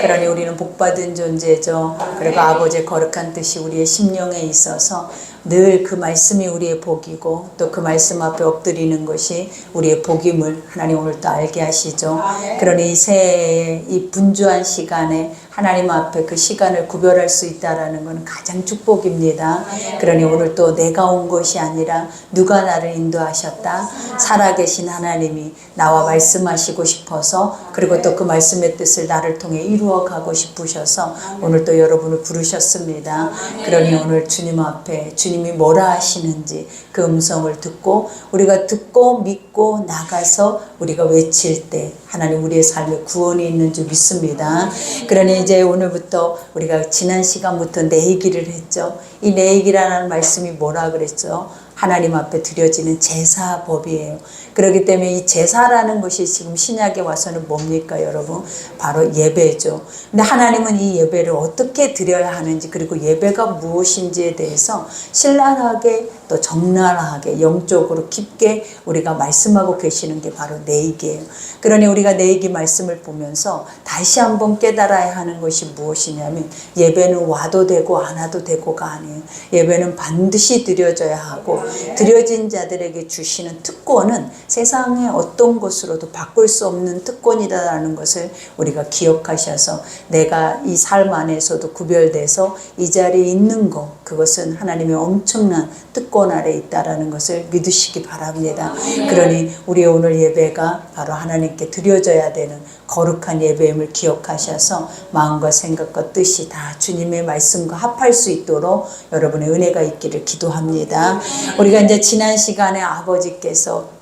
그러니 우리는 복받은 존재죠. 그리고 아버지의 거룩한 뜻이 우리의 심령에 있어서 늘 그 말씀이 우리의 복이고 또 그 말씀 앞에 엎드리는 것이 우리의 복임을 하나님 오늘 또 알게 하시죠. 그러니 이 새해의 이 분주한 시간에 하나님 앞에 그 시간을 구별할 수 있다라는 것은 가장 축복입니다. 그러니 오늘 또 내가 온 것이 아니라 누가 나를 인도하셨다. 살아계신 하나님이 나와 말씀하시고 싶어서 그리고 또 그 말씀의 뜻을 나를 통해 이루어 가고 싶으셔서 오늘 또 여러분을 부르셨습니다. 그러니 오늘 주님 앞에 주님이 뭐라 하시는지 그 음성을 듣고 우리가 듣고 믿고 나가서 우리가 외칠 때 하나님 우리의 삶에 구원이 있는 줄 믿습니다. 그러니 이제 오늘부터 우리가 지난 시간부터 내기를 했죠. 이 내기라는 말씀이 뭐라 그랬죠? 하나님 앞에 드려지는 제사법이에요. 그렇기 때문에 이 제사라는 것이 지금 신약에 와서는 뭡니까 여러분? 바로 예배죠. 근데 하나님은 이 예배를 어떻게 드려야 하는지 그리고 예배가 무엇인지에 대해서 신랄하게 또 적나라하게 영적으로 깊게 우리가 말씀하고 계시는 게 바로 내기예요. 그러니 우리가 내기 말씀을 보면서 다시 한번 깨달아야 하는 것이 무엇이냐면 예배는 와도 되고 안 와도 되고가 아니에요. 예배는 반드시 드려져야 하고 드려진 자들에게 주시는 특권은 세상의 어떤 것으로도 바꿀 수 없는 특권이다라는 것을 우리가 기억하셔서 내가 이 삶 안에서도 구별돼서 이 자리에 있는 것 그것은 하나님의 엄청난 특권 아래 있다라는 것을 믿으시기 바랍니다. 그러니 우리 오늘 예배가 바로 하나님께 드려져야 되는 거룩한 예배임을 기억하셔서 마음과 생각과 뜻이 다 주님의 말씀과 합할 수 있도록 여러분의 은혜가 있기를 기도합니다. 우리가 이제 지난 시간에 아버지께서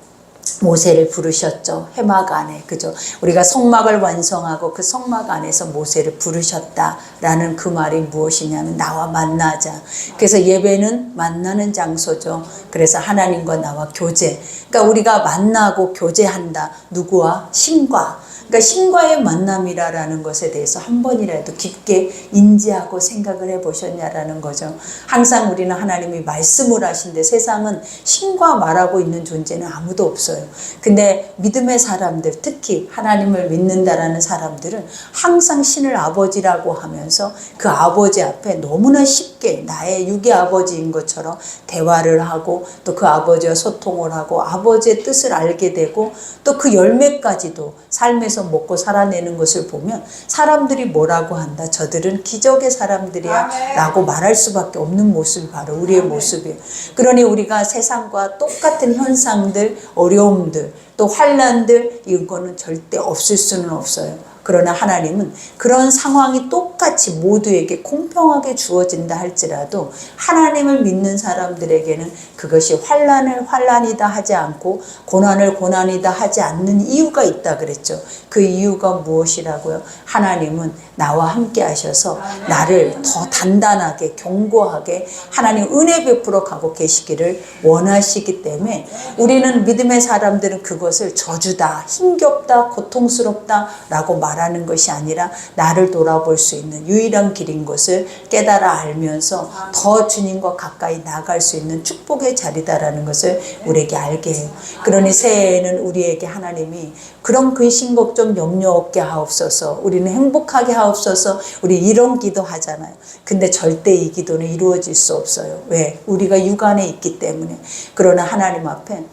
모세를 부르셨죠. 해막 안에 그죠. 우리가 성막을 완성하고 그 성막 안에서 모세를 부르셨다라는 그 말이 무엇이냐면 나와 만나자. 그래서 예배는 만나는 장소죠. 그래서 하나님과 나와 교제. 그러니까 우리가 만나고 교제한다. 누구와? 신과. 그러니까 신과의 만남이라는 것에 대해서 한 번이라도 깊게 인지하고 생각을 해보셨냐라는 거죠. 항상 우리는 하나님이 말씀을 하신데 세상은 신과 말하고 있는 존재는 아무도 없어요. 근데 믿음의 사람들, 특히 하나님을 믿는다라는 사람들은 항상 신을 아버지라고 하면서 그 아버지 앞에 너무나 쉽게 나의 육의 아버지인 것처럼 대화를 하고 또 그 아버지와 소통을 하고 아버지의 뜻을 알게 되고 또 그 열매까지도 삶에서 먹고 살아내는 것을 보면 사람들이 뭐라고 한다. 저들은 기적의 사람들이야 라고 말할 수밖에 없는 모습이 바로 우리의 모습이에요. 그러니 우리가 세상과 똑같은 현상들, 어려움들, 또 환난들 이거는 절대 없을 수는 없어요. 그러나 하나님은 그런 상황이 똑같이 모두에게 공평하게 주어진다 할지라도 하나님을 믿는 사람들에게는 그것이 환난을 환난이다 하지 않고 고난을 고난이다 하지 않는 이유가 있다 그랬죠. 그 이유가 무엇이라고요? 하나님은 나와 함께 하셔서 나를 더 단단하게 경고하게 하나님 은혜 베풀어 가고 계시기를 원하시기 때문에 우리는 믿음의 사람들은 그것을 저주다, 힘겹다, 고통스럽다 라고 말하는 것이 아니라 나를 돌아볼 수 있는 유일한 길인 것을 깨달아 알면서 더 주님과 가까이 나갈 수 있는 축복의 자리다라는 것을 우리에게 알게 해요. 그러니 새해에는 우리에게 하나님이 그런 근심 걱정 염려 없게 하옵소서. 우리는 행복하게 하옵소서. 우리 이런 기도 하잖아요. 근데 절대 이 기도는 이루어질 수 없어요. 왜? 우리가 육안에 있기 때문에. 그러나 하나님 앞에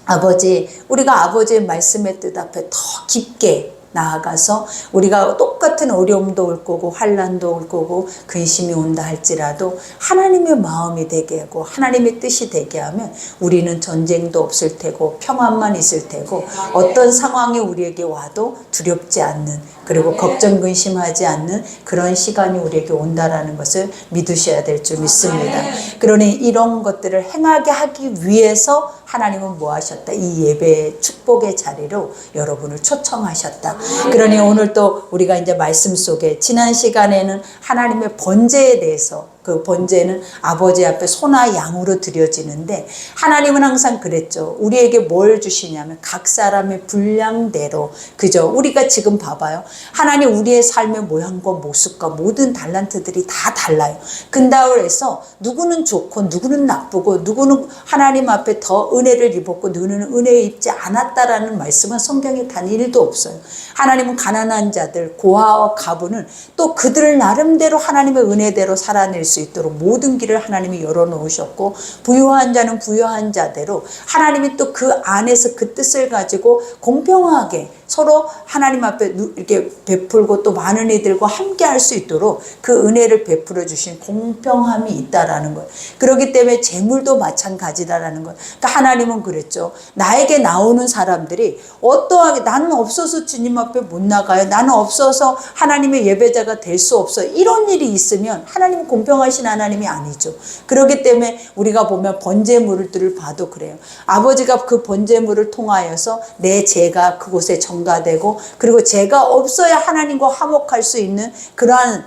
아버지, 우리가 아버지의 말씀의 뜻 앞에 더 깊게 나아가서 우리가 똑같은 어려움도 올 거고 환난도 올 거고 근심이 온다 할지라도 하나님의 마음이 되게 하고 하나님의 뜻이 되게 하면 우리는 전쟁도 없을 테고 평안만 있을 테고 어떤 상황이 우리에게 와도 두렵지 않는 그리고 걱정 근심하지 않는 그런 시간이 우리에게 온다라는 것을 믿으셔야 될 줄 믿습니다. 그러니 이런 것들을 행하게 하기 위해서 하나님은 뭐 하셨다? 이 예배의 축복의 자리로 여러분을 초청하셨다. 그러니 오늘 또 우리가 이제 말씀 속에 지난 시간에는 하나님의 번제에 대해서 그 번제는 아버지 앞에 소나 양으로 드려지는데 하나님은 항상 그랬죠. 우리에게 뭘 주시냐면 각 사람의 분량대로. 그죠? 우리가 지금 봐봐요. 하나님 우리의 삶의 모양과 모습과 모든 달란트들이 다 달라요. 근다고 해서 누구는 좋고 누구는 나쁘고 누구는 하나님 앞에 더 은혜를 입었고 누구는 은혜 입지 않았다라는 말씀은 성경에 단 1도 없어요. 하나님은 가난한 자들, 고아와 가부는 또 그들을 나름대로 하나님의 은혜대로 살아낼 수 있도록 모든 길을 하나님이 열어놓으셨고, 부유한 자는 부유한 자대로 하나님이 또 그 안에서 그 뜻을 가지고 공평하게 서로 하나님 앞에 이렇게 베풀고 또 많은 이들과 함께 할 수 있도록 그 은혜를 베풀어 주신 공평함이 있다라는 거예요. 그렇기 때문에 재물도 마찬가지다라는 거예요. 그러니까 하나님은 그랬죠. 나에게 나오는 사람들이 어떠하게 나는 없어서 주님 앞에 못 나가요. 나는 없어서 하나님의 예배자가 될 수 없어요. 이런 일이 있으면 하나님은 공평하신 하나님이 아니죠. 그렇기 때문에 우리가 보면 번제물들을 봐도 그래요. 아버지가 그 번제물을 통하여서 내 죄가 그곳에 전가되고, 그리고 죄가 없어야 하나님과 화목할 수 있는 그러한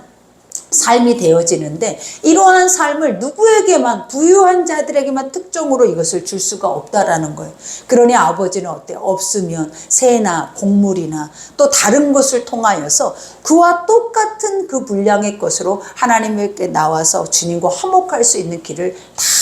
삶이 되어지는데, 이러한 삶을 누구에게만, 부유한 자들에게만 특정으로 이것을 줄 수가 없다라는 거예요. 그러니 아버지는 어때요? 없으면 새나 곡물이나 또 다른 것을 통하여서 그와 똑같은 그 분량의 것으로 하나님께 나와서 주님과 화목할 수 있는 길을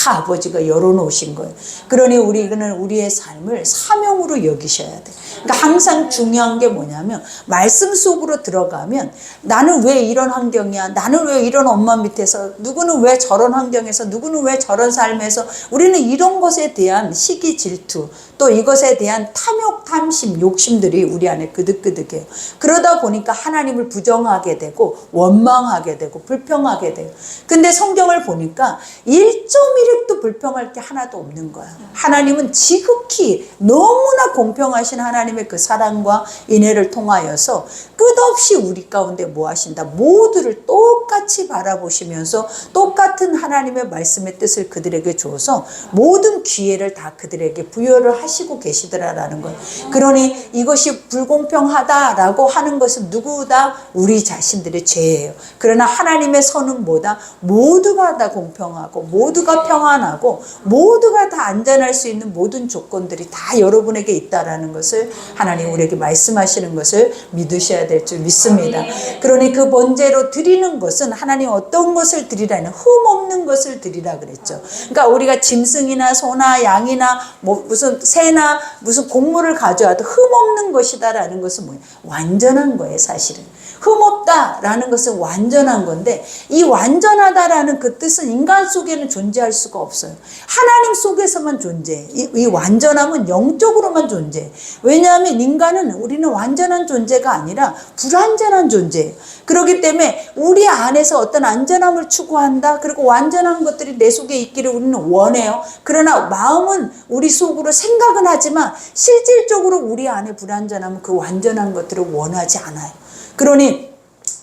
다 아버지가 열어놓으신 거예요. 그러니 우리는 우리의 삶을 사명으로 여기셔야 돼요. 그러니까 항상 중요한 게 뭐냐면, 말씀 속으로 들어가면 나는 왜 이런 환경이야, 나는 왜 이런 엄마 밑에서, 누구는 왜 저런 환경에서, 누구는 왜 저런 삶에서, 우리는 이런 것에 대한 시기 질투, 또 이것에 대한 탐욕, 탐심, 욕심들이 우리 안에 그득그득해요. 그러다 보니까 하나님을 부정하게 되고 원망하게 되고 불평하게 돼요. 근데 성경을 보니까 1.1획도 불평할 게 하나도 없는 거야. 하나님은 지극히 너무나 공평하신 하나님의 그 사랑과 인애를 통하여서 끝없이 우리 가운데 뭐 하신다? 모두를 똑같이 바라보시면서 똑같은 하나님의 말씀의 뜻을 그들에게 줘서 모든 기회를 다 그들에게 부여를 하시고 계시더라라는 거예요. 그러니 이것이 불공평하다라고 하는 것은 누구다? 우리 자신들의 죄예요. 그러나 하나님의 선은 뭐다? 모두가 다 공평하고 모두가 평안하고 모두가 다 안전할 수 있는 모든 조건들이 다 여러분에게 있다라는 것을 하나님 우리에게 말씀하시는 것을 믿으셔야 될 줄 믿습니다. 그러니 그 번제로 드리는 것은, 하나님 어떤 것을 드리라는, 흠 없는 것을 드리라 그랬죠. 그러니까 우리가 짐승이나 소나 양이나 뭐 무슨 새나 무슨 곡물을 가져와도 흠 없는 것이다라는 것은 뭐예요? 완전한 거예요. 사실은 흠없다라는 것은 완전한 건데, 이 완전하다라는 그 뜻은 인간 속에는 존재할 수가 없어요. 하나님 속에서만 존재해. 이 완전함은 영적으로만 존재해. 왜냐하면 인간은, 우리는 완전한 존재가 아니라 불완전한 존재예요. 그렇기 때문에 우리 안에서 어떤 안전함을 추구한다, 그리고 완전한 것들이 내 속에 있기를 우리는 원해요. 그러나 마음은 우리 속으로 생각은 하지만 실질적으로 우리 안에 불완전함은 그 완전한 것들을 원하지 않아요. 그러니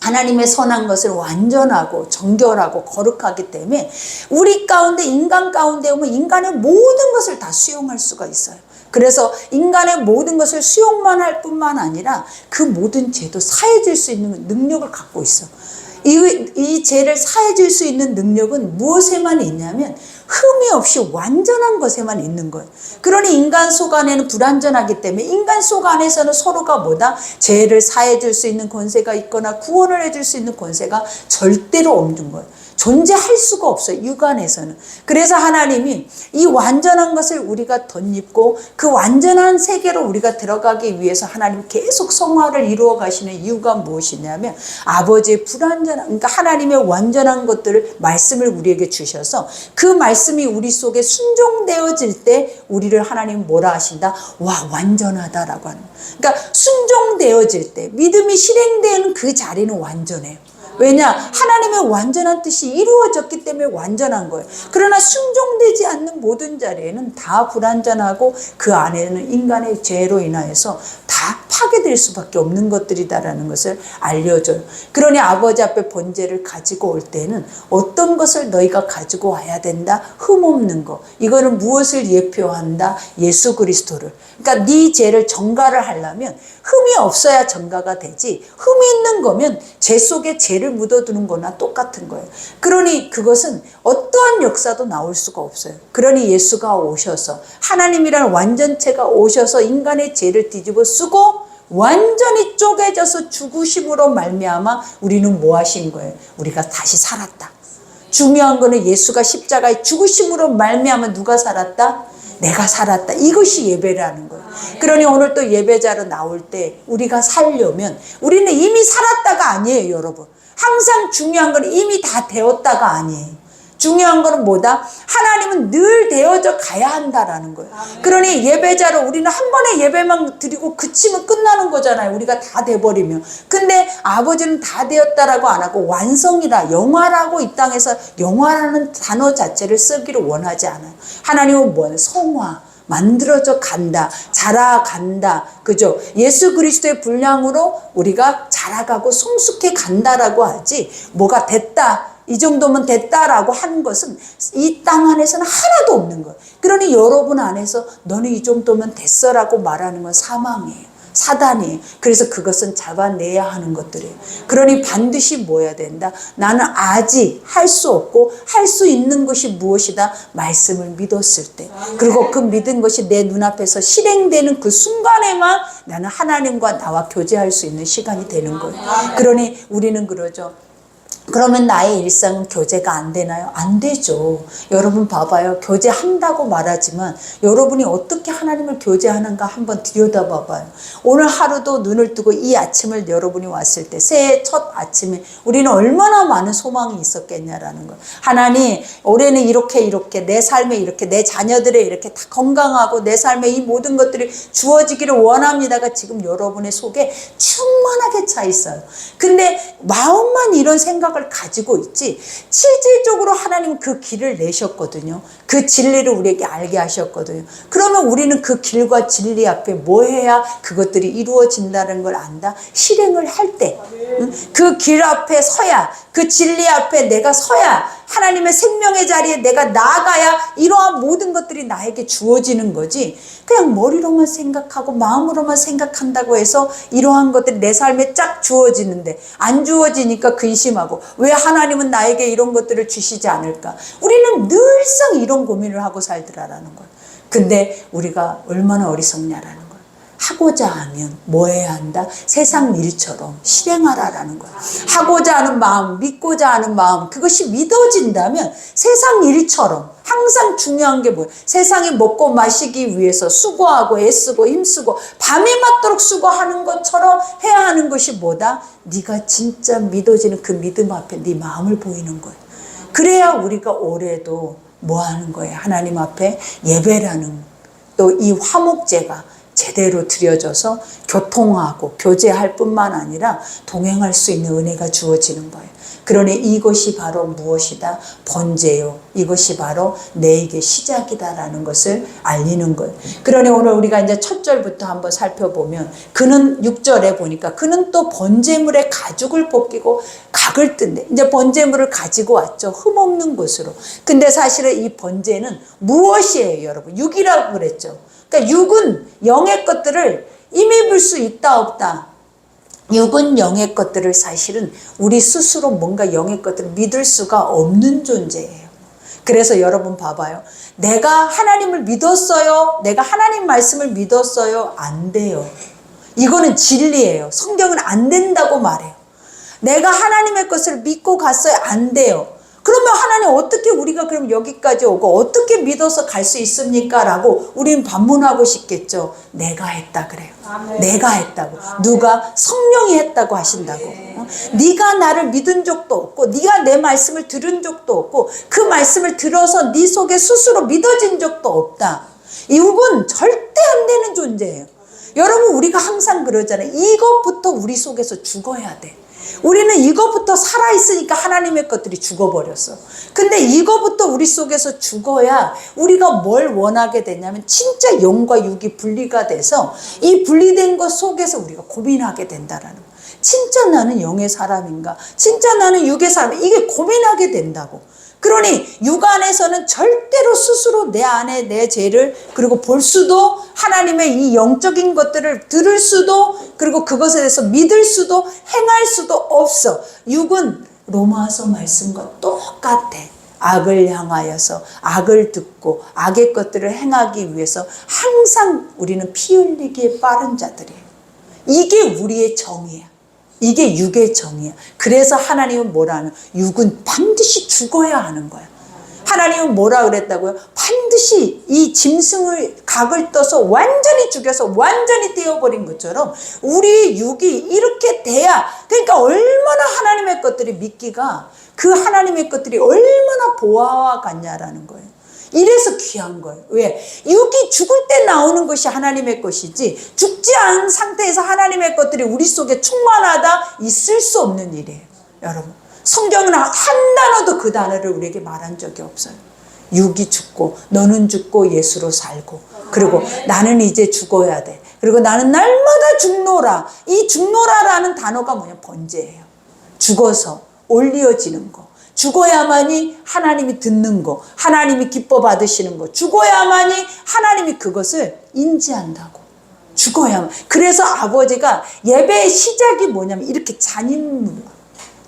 하나님의 선한 것을 완전하고 정결하고 거룩하기 때문에 우리 가운데, 인간 가운데 오면 인간의 모든 것을 다 수용할 수가 있어요. 그래서 인간의 모든 것을 수용만 할 뿐만 아니라 그 모든 죄도 사해질 수 있는 능력을 갖고 있어. 이 죄를 사해질 수 있는 능력은 무엇에만 있냐면 흠이 없이 완전한 것에만 있는 거예요. 그러니 인간 속 안에는 불완전하기 때문에 인간 속 안에서는 서로가 뭐다? 죄를 사해줄 수 있는 권세가 있거나 구원을 해줄 수 있는 권세가 절대로 없는 거예요. 존재할 수가 없어요. 육안에서는. 그래서 하나님이 이 완전한 것을 우리가 덧입고 그 완전한 세계로 우리가 들어가기 위해서 하나님 계속 성화를 이루어 가시는 이유가 무엇이냐면, 아버지의 불완전한, 그러니까 하나님의 완전한 것들을, 말씀을 우리에게 주셔서 그 말씀이 우리 속에 순종되어질 때 우리를 하나님 뭐라 하신다? 와, 완전하다라고 하는 거예요. 그러니까 순종되어질 때, 믿음이 실행되는 그 자리는 완전해요. 왜냐? 하나님의 완전한 뜻이 이루어졌기 때문에 완전한 거예요. 그러나 순종되지 않는 모든 자리에는 다 불완전하고 그 안에는 인간의 죄로 인하여서 다 파괴될 수밖에 없는 것들이다라는 것을 알려줘요. 그러니 아버지 앞에 번제를 가지고 올 때는 어떤 것을 너희가 가지고 와야 된다? 흠없는 거. 이거는 무엇을 예표한다? 예수 그리스도를. 그러니까 네 죄를 전가를 하려면 흠이 없어야 전가가 되지, 흠이 있는 거면 죄 속에 죄를 죄를 묻어두는 거나 똑같은 거예요. 그러니 그것은 어떠한 역사도 나올 수가 없어요. 그러니 예수가 오셔서 하나님이라는 완전체가 오셔서 인간의 죄를 뒤집어 쓰고 완전히 쪼개져서 죽으심으로 말미암아 우리는 뭐 하신 거예요? 우리가 다시 살았다. 중요한 거는 예수가 십자가에 죽으심으로 말미암아 누가 살았다? 내가 살았다. 이것이 예배라는 거예요. 그러니 오늘 또 예배자로 나올 때 우리가 살려면 우리는 이미 살았다가 아니에요, 여러분. 항상 중요한 건 이미 다 되었다가 아니에요. 중요한 거는 뭐다? 하나님은 늘 되어져 가야 한다라는 거예요. 그러니 예배자로 우리는 한 번에 예배만 드리고 그치면 끝나는 거잖아요. 우리가 다 돼버리면. 근데 아버지는 다 되었다라고 안 하고 완성이라, 영화라고 이 땅에서 영화라는 단어 자체를 쓰기를 원하지 않아요. 하나님은 뭐예요? 성화. 만들어져 간다. 자라간다. 그죠? 예수 그리스도의 분량으로 우리가 자라가고 성숙해 간다라고 하지, 뭐가 됐다. 이 정도면 됐다라고 하는 것은 이 땅 안에서는 하나도 없는 거예요. 그러니 여러분 안에서 너는 이 정도면 됐어라고 말하는 건 사망이에요. 사단이에요. 그래서 그것은 잡아내야 하는 것들이에요. 그러니 반드시 뭐 해야 된다? 나는 아직 할 수 없고 할 수 있는 것이 무엇이다? 말씀을 믿었을 때. 그리고 그 믿은 것이 내 눈앞에서 실행되는 그 순간에만 나는 하나님과 나와 교제할 수 있는 시간이 되는 거예요. 그러니 우리는 그러죠. 그러면 나의 일상은 교제가 안 되나요? 안 되죠. 여러분 봐봐요. 교제한다고 말하지만 여러분이 어떻게 하나님을 교제하는가 한번 들여다봐봐요. 오늘 하루도 눈을 뜨고 이 아침을 여러분이 왔을 때, 새해 첫 아침에 우리는 얼마나 많은 소망이 있었겠냐라는 거예요. 하나님, 올해는 이렇게 내 삶에 이렇게 내 자녀들의 이렇게 다 건강하고 내 삶에 이 모든 것들이 주어지기를 원합니다가 지금 여러분의 속에 충만하게 차 있어요. 근데 마음만 이런 생각을 가지고 있지, 실질적으로 하나님은 그 길을 내셨거든요. 그 진리를 우리에게 알게 하셨거든요. 그러면 우리는 그 길과 진리 앞에 뭐 해야 그것들이 이루어진다는 걸 안다? 실행을 할 때, 그 길 앞에 서야, 그 진리 앞에 내가 서야, 하나님의 생명의 자리에 내가 나아가야 이러한 모든 것들이 나에게 주어지는 거지, 그냥 머리로만 생각하고 마음으로만 생각한다고 해서 이러한 것들이 내 삶에 쫙 주어지는데 안 주어지니까 근심하고, 왜 하나님은 나에게 이런 것들을 주시지 않을까? 우리는 늘상 이런 고민을 하고 살더라라는 거예요. 근데 우리가 얼마나 어리석냐라는 거예요. 하고자 하면 뭐 해야 한다? 세상 일처럼 실행하라라는 거야. 하고자 하는 마음, 믿고자 하는 마음, 그것이 믿어진다면 세상 일처럼, 항상 중요한 게 뭐예요? 세상에 먹고 마시기 위해서 수고하고 애쓰고 힘쓰고 밤에 맞도록 수고하는 것처럼 해야 하는 것이 뭐다? 네가 진짜 믿어지는 그 믿음 앞에 네 마음을 보이는 거예요. 그래야 우리가 올해도 뭐 하는 거예요? 하나님 앞에 예배라는, 또 이 화목제가 제대로 드려져서 교통하고 교제할 뿐만 아니라 동행할 수 있는 은혜가 주어지는 거예요. 그러니 이것이 바로 무엇이다? 번제요. 이것이 바로 내게 시작이다라는 것을 알리는 거예요. 그러니 오늘 우리가 이제 첫 절부터 한번 살펴보면, 그는 6절에 보니까 그는 또 번제물의 가죽을 벗기고 각을 뜬대. 이제 번제물을 가지고 왔죠. 흠없는 곳으로. 근데 사실은 이 번제는 무엇이에요, 여러분? 육이라고 그랬죠. 그러니까 육은 영의 것들을 힘입을 수 있다 없다. 육은 영의 것들을 사실은 우리 스스로 뭔가 영의 것들을 믿을 수가 없는 존재예요. 그래서 여러분 봐봐요. 내가 하나님을 믿었어요. 내가 하나님 말씀을 믿었어요. 안 돼요. 이거는 진리예요. 성경은 안 된다고 말해요. 내가 하나님의 것을 믿고 갔어요. 안 돼요. 그러면 하나님 어떻게 우리가 그럼 여기까지 오고 어떻게 믿어서 갈 수 있습니까? 라고 우리는 반문하고 싶겠죠. 내가 했다 그래요. 아멘. 내가 했다고. 아멘. 누가? 성령이 했다고 하신다고. 네가 나를 믿은 적도 없고 네가 내 말씀을 들은 적도 없고 그 말씀을 들어서 네 속에 스스로 믿어진 적도 없다. 육은 절대 안 되는 존재예요. 여러분, 우리가 항상 그러잖아요. 이것부터 우리 속에서 죽어야 돼. 우리는 이거부터 살아있으니까 하나님의 것들이 죽어버렸어. 근데 이거부터 우리 속에서 죽어야 우리가 뭘 원하게 되냐면 진짜 영과 육이 분리가 돼서 이 분리된 것 속에서 우리가 고민하게 된다라는 거야. 진짜 나는 영의 사람인가? 진짜 나는 육의 사람인가? 이게 고민하게 된다고. 그러니 육안에서는 절대로 스스로 내 안에 내 죄를 그리고 볼 수도 하나님의 이 영적인 것들을 들을 수도 그리고 그것에 대해서 믿을 수도 행할 수도 없어. 육은 로마서 말씀과 똑같아. 악을 향하여서 악을 듣고 악의 것들을 행하기 위해서 항상 우리는 피 흘리기에 빠른 자들이에요. 이게 우리의 정의야. 이게 육의 정의야. 그래서 하나님은 뭐라 하면 육은 반드시 죽어야 하는 거야. 하나님은 뭐라 그랬다고요? 반드시 이 짐승을 각을 떠서 완전히 죽여서 완전히 떼어버린 것처럼 우리의 육이 이렇게 돼야, 그러니까 얼마나 하나님의 것들이 믿기가 그 하나님의 것들이 얼마나 보아와 같냐라는 거예요. 이래서 귀한 거예요. 왜? 육이 죽을 때 나오는 것이 하나님의 것이지 죽지 않은 상태에서 하나님의 것들이 우리 속에 충만하다 있을 수 없는 일이에요. 여러분, 성경은 한 단어도 그 단어를 우리에게 말한 적이 없어요. 육이 죽고 너는 죽고 예수로 살고 그리고 나는 이제 죽어야 돼. 그리고 나는 날마다 죽노라. 이 죽노라라는 단어가 뭐냐? 번제예요. 죽어서 올려지는 거. 죽어야만이 하나님이 듣는 거, 하나님이 기뻐 받으시는 거, 죽어야만이 하나님이 그것을 인지한다고. 죽어야만. 그래서 아버지가 예배의 시작이 뭐냐면 이렇게 잔인,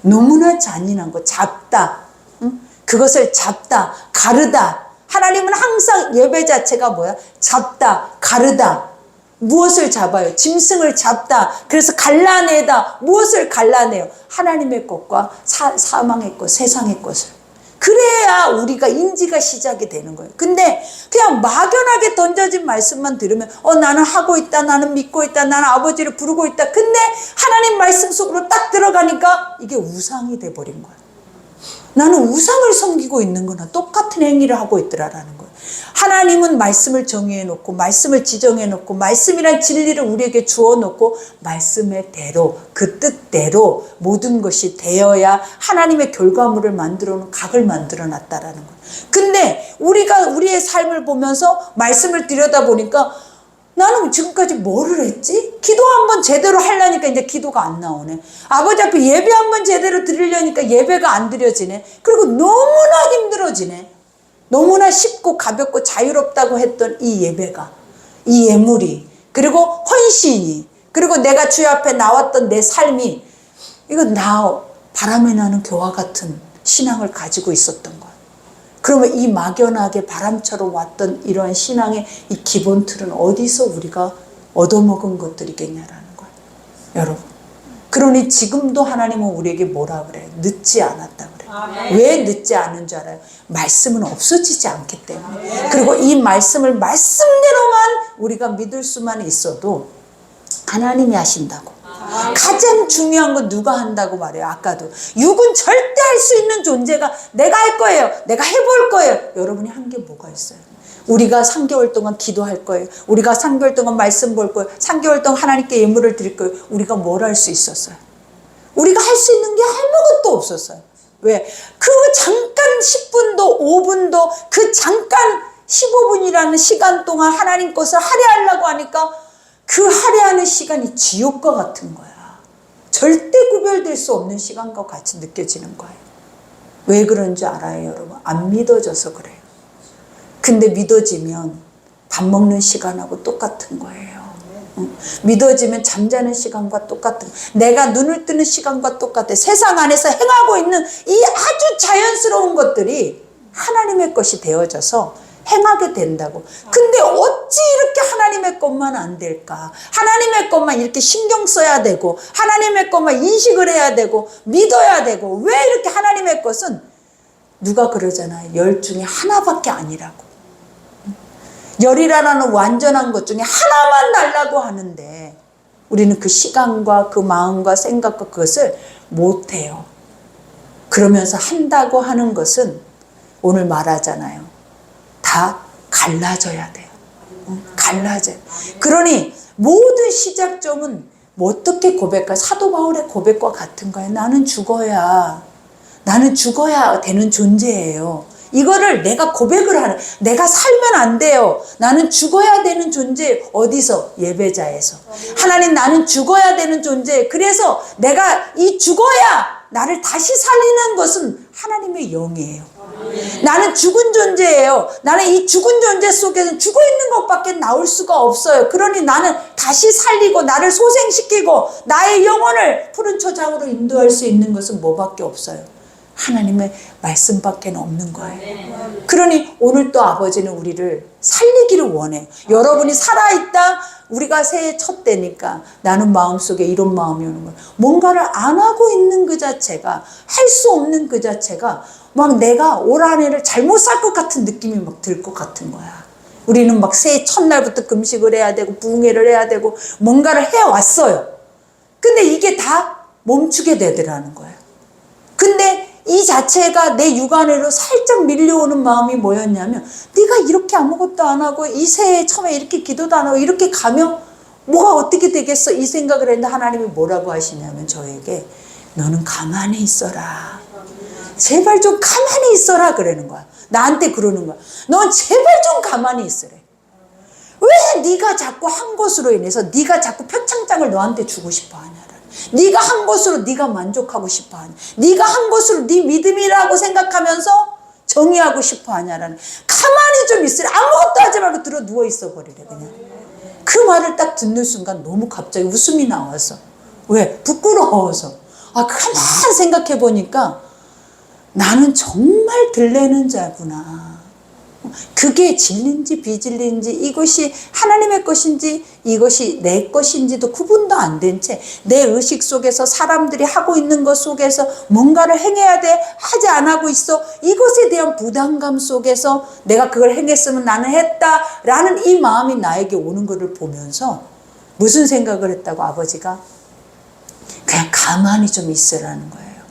너무나 잔인한 거, 잡다, 응? 그것을 잡다, 가르다. 하나님은 항상 예배 자체가 뭐야? 잡다, 가르다. 무엇을 잡아요? 짐승을 잡다. 그래서 갈라내다. 무엇을 갈라내요? 하나님의 것과 사망의 것, 세상의 것을. 그래야 우리가 인지가 시작이 되는 거예요. 근데 그냥 막연하게 던져진 말씀만 들으면 나는 하고 있다. 나는 믿고 있다. 나는 아버지를 부르고 있다. 근데 하나님 말씀 속으로 딱 들어가니까 이게 우상이 돼버린 거예요. 나는 우상을 섬기고 있는 거나 똑같은 행위를 하고 있더라라는 거예요. 하나님은 말씀을 정의해 놓고 말씀을 지정해 놓고 말씀이란 진리를 우리에게 주어 놓고 말씀의 대로 그 뜻대로 모든 것이 되어야 하나님의 결과물을 만들어 놓은 각을 만들어 놨다라는 거예요. 근데 우리가 우리의 삶을 보면서 말씀을 들여다보니까 나는 지금까지 뭐를 했지? 기도 한번 제대로 하려니까 이제 기도가 안 나오네. 아버지 앞에 예배 한번 제대로 드리려니까 예배가 안 드려지네. 그리고 너무나 힘들어지네. 너무나 쉽고 가볍고 자유롭다고 했던 이 예배가, 이 예물이, 그리고 헌신이, 그리고 내가 주여 앞에 나왔던 내 삶이, 이거 나 바람에 나는 교와 같은 신앙을 가지고 있었던 거야. 그러면 이 막연하게 바람처럼 왔던 이런 신앙의 이 기본 틀은 어디서 우리가 얻어먹은 것들이겠냐라는 거예요. 여러분. 그러니 지금도 하나님은 우리에게 뭐라 그래요? 늦지 않았다 그래요. 왜 늦지 않은 줄 알아요? 말씀은 없어지지 않기 때문에. 그리고 이 말씀을 말씀대로만 우리가 믿을 수만 있어도 하나님이 하신다고. 가장 중요한 건 누가 한다고 말해요. 아까도 육은 절대 할 수 있는 존재가 내가 할 거예요. 내가 해볼 거예요. 여러분이 한 게 뭐가 있어요? 우리가 3개월 동안 기도할 거예요. 우리가 3개월 동안 말씀 볼 거예요. 3개월 동안 하나님께 예물을 드릴 거예요. 우리가 뭘 할 수 있었어요? 우리가 할 수 있는 게 아무것도 없었어요. 왜? 그 잠깐 10분도 5분도 그 잠깐 15분이라는 시간 동안 하나님 것을 할애하려고 하니까 그 할애하는 시간이 지옥과 같은 거야. 절대 구별될 수 없는 시간과 같이 느껴지는 거예요. 왜 그런 줄 알아요, 여러분? 안 믿어져서 그래요. 근데 믿어지면 밥 먹는 시간하고 똑같은 거예요. 믿어지면 잠자는 시간과 똑같은, 내가 눈을 뜨는 시간과 똑같아. 세상 안에서 행하고 있는 이 아주 자연스러운 것들이 하나님의 것이 되어져서 행하게 된다고. 근데 어찌 이렇게 하나님의 것만 안 될까? 하나님의 것만 이렇게 신경 써야 되고 하나님의 것만 인식을 해야 되고 믿어야 되고, 왜 이렇게 하나님의 것은 누가 그러잖아요. 열 중에 하나밖에 아니라고. 열이라는 완전한 것 중에 하나만 달라고 하는데 우리는 그 시간과 그 마음과 생각과 그것을 못해요. 그러면서 한다고 하는 것은 오늘 말하잖아요. 다 갈라져야 돼요. 갈라져요. 그러니 모든 시작점은 뭐 어떻게 고백할, 사도 바울의 고백과 같은 거예요. 나는 죽어야 되는 존재예요. 이거를 내가 고백을 하는, 내가 살면 안 돼요. 나는 죽어야 되는 존재. 어디서? 예배자에서. 하나님, 나는 죽어야 되는 존재. 그래서 내가 이 죽어야 나를 다시 살리는 것은 하나님의 영이에요. 나는 죽은 존재예요. 나는 이 죽은 존재 속에서 죽어있는 것밖에 나올 수가 없어요. 그러니 나는 다시 살리고 나를 소생시키고 나의 영혼을 푸른 초장으로 인도할 수 있는 것은 뭐밖에 없어요. 하나님의 말씀밖에 없는 거예요. 그러니 오늘 또 아버지는 우리를 살리기를 원해요. 여러분이 살아있다. 우리가 새해 첫 때니까 나는 마음속에 이런 마음이 오는 거예요. 뭔가를 안 하고 있는 그 자체가, 할 수 없는 그 자체가 막 내가 올 한 해를 잘못 살 것 같은 느낌이 막 들 것 같은 거야. 우리는 막 새해 첫날부터 금식을 해야 되고 부흥회를 해야 되고 뭔가를 해왔어요. 근데 이게 다 멈추게 되더라는 거예요. 근데 이 자체가 내 육안으로 살짝 밀려오는 마음이 뭐였냐면, 네가 이렇게 아무것도 안 하고 이 새해 처음에 이렇게 기도도 안 하고 이렇게 가면 뭐가 어떻게 되겠어? 이 생각을 했는데 하나님이 뭐라고 하시냐면 저에게, 너는 가만히 있어라. 제발 좀 가만히 있어라 그러는 거야. 나한테 그러는 거야. 넌 제발 좀 가만히 있으래. 왜 네가 자꾸 한 것으로 인해서 네가 자꾸 표창장을 너한테 주고 싶어 하냐. 네가 한 것으로 네가 만족하고 싶어 하냐. 네가 한 것으로 네 믿음이라고 생각하면서 정의하고 싶어 하냐라는. 가만히 좀 있으래. 아무것도 하지 말고 들어 누워 있어 버리래 그냥. 그 말을 딱 듣는 순간 너무 갑자기 웃음이 나와서. 왜? 부끄러워서. 가만 생각해 보니까 나는 정말 들레는 자구나. 그게 진리인지 비진리인지, 이것이 하나님의 것인지 이것이 내 것인지도 구분도 안 된 채 내 의식 속에서 사람들이 하고 있는 것 속에서 뭔가를 행해야 돼, 하지 안 하고 있어. 이것에 대한 부담감 속에서 내가 그걸 행했으면 나는 했다라는 이 마음이 나에게 오는 것을 보면서 무슨 생각을 했다고? 아버지가 그냥 가만히 좀 있으라는 거예요.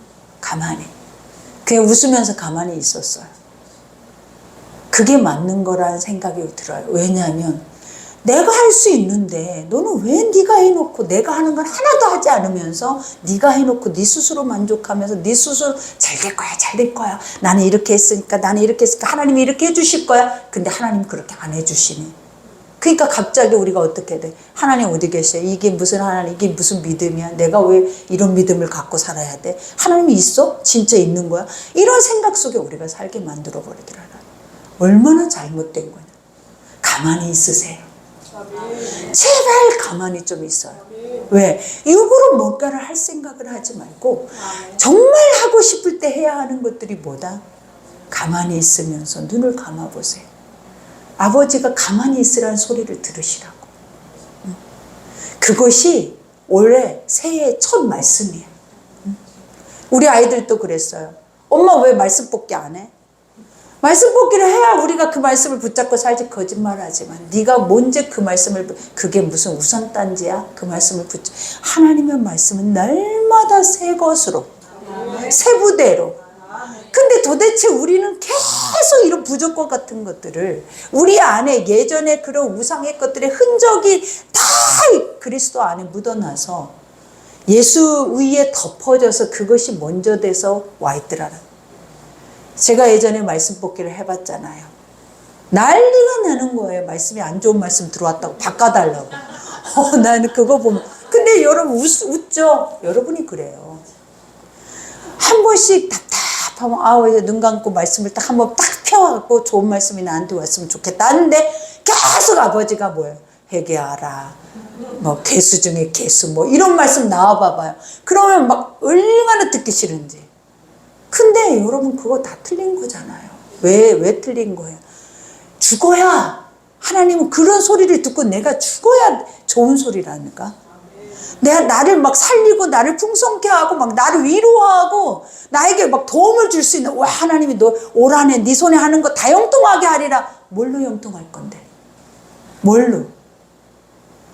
가만히. 그냥 웃으면서 가만히 있었어요. 그게 맞는 거라는 생각이 들어요. 왜냐하면 내가 할 수 있는데 너는 왜 네가 해놓고 내가 하는 건 하나도 하지 않으면서 네가 해놓고 네 스스로 만족하면서 네 스스로 잘 될 거야, 잘 될 거야. 나는 이렇게 했으니까, 나는 이렇게 했으니까 하나님이 이렇게 해주실 거야. 근데 하나님 그렇게 안 해주시니. 그러니까 갑자기 우리가 어떻게 돼? 하나님 어디 계셔요? 이게 무슨 하나님, 이게 무슨 믿음이야? 내가 왜 이런 믿음을 갖고 살아야 돼? 하나님이 있어? 진짜 있는 거야? 이런 생각 속에 우리가 살게 만들어 버리더라고요. 얼마나 잘못된 거냐. 가만히 있으세요. 제발 가만히 좀 있어요. 왜? 육으로 뭔가를 할 생각을 하지 말고 정말 하고 싶을 때 해야 하는 것들이 뭐다? 가만히 있으면서 눈을 감아보세요. 아버지가 가만히 있으라는 소리를 들으시라고. 그것이 올해 새해의 첫 말씀이에요. 우리 아이들도 그랬어요. 엄마 왜 말씀 뽑기 안 해? 말씀 뽑기를 해야 우리가 그 말씀을 붙잡고 살지. 거짓말하지만 네가 뭔지 그 말씀을, 그게 무슨 우선단지야? 그 말씀을 하나님의 말씀은 날마다 새 것으로, 새 부대로. 근데 도대체 우리는 계속 이런 부족과 같은 것들을 우리 안에, 예전에 그런 우상의 것들의 흔적이 다 그리스도 안에 묻어나서 예수 위에 덮어져서 그것이 먼저 돼서 와 있더라는. 제가 예전에 말씀 뽑기를 해봤잖아요. 난리가 나는 거예요. 말씀이 안 좋은 말씀 들어왔다고 바꿔달라고. 나는 그거 보면. 근데 여러분 웃죠? 여러분이 그래요. 한 번씩 답답하면 이제 눈 감고 말씀을 딱 한번 딱 펴갖고 좋은 말씀이 나한테 왔으면 좋겠다 하는데 계속 아버지가 뭐예요? 회개하라. 뭐 개수 중에 개수 뭐 이런 말씀 나와봐봐요. 그러면 막 얼마나 듣기 싫은지. 근데 여러분 그거 다 틀린 거잖아요. 왜 틀린 거예요? 죽어야, 하나님은 그런 소리를 듣고 내가 죽어야 좋은 소리라니까. 내가 나를 막 살리고 나를 풍성케 하고 막 나를 위로하고 나에게 막 도움을 줄 수 있는, 와 하나님이 너 올 한 해 네 손에 하는 거 다 형통하게 하리라. 뭘로 형통할 건데? 뭘로?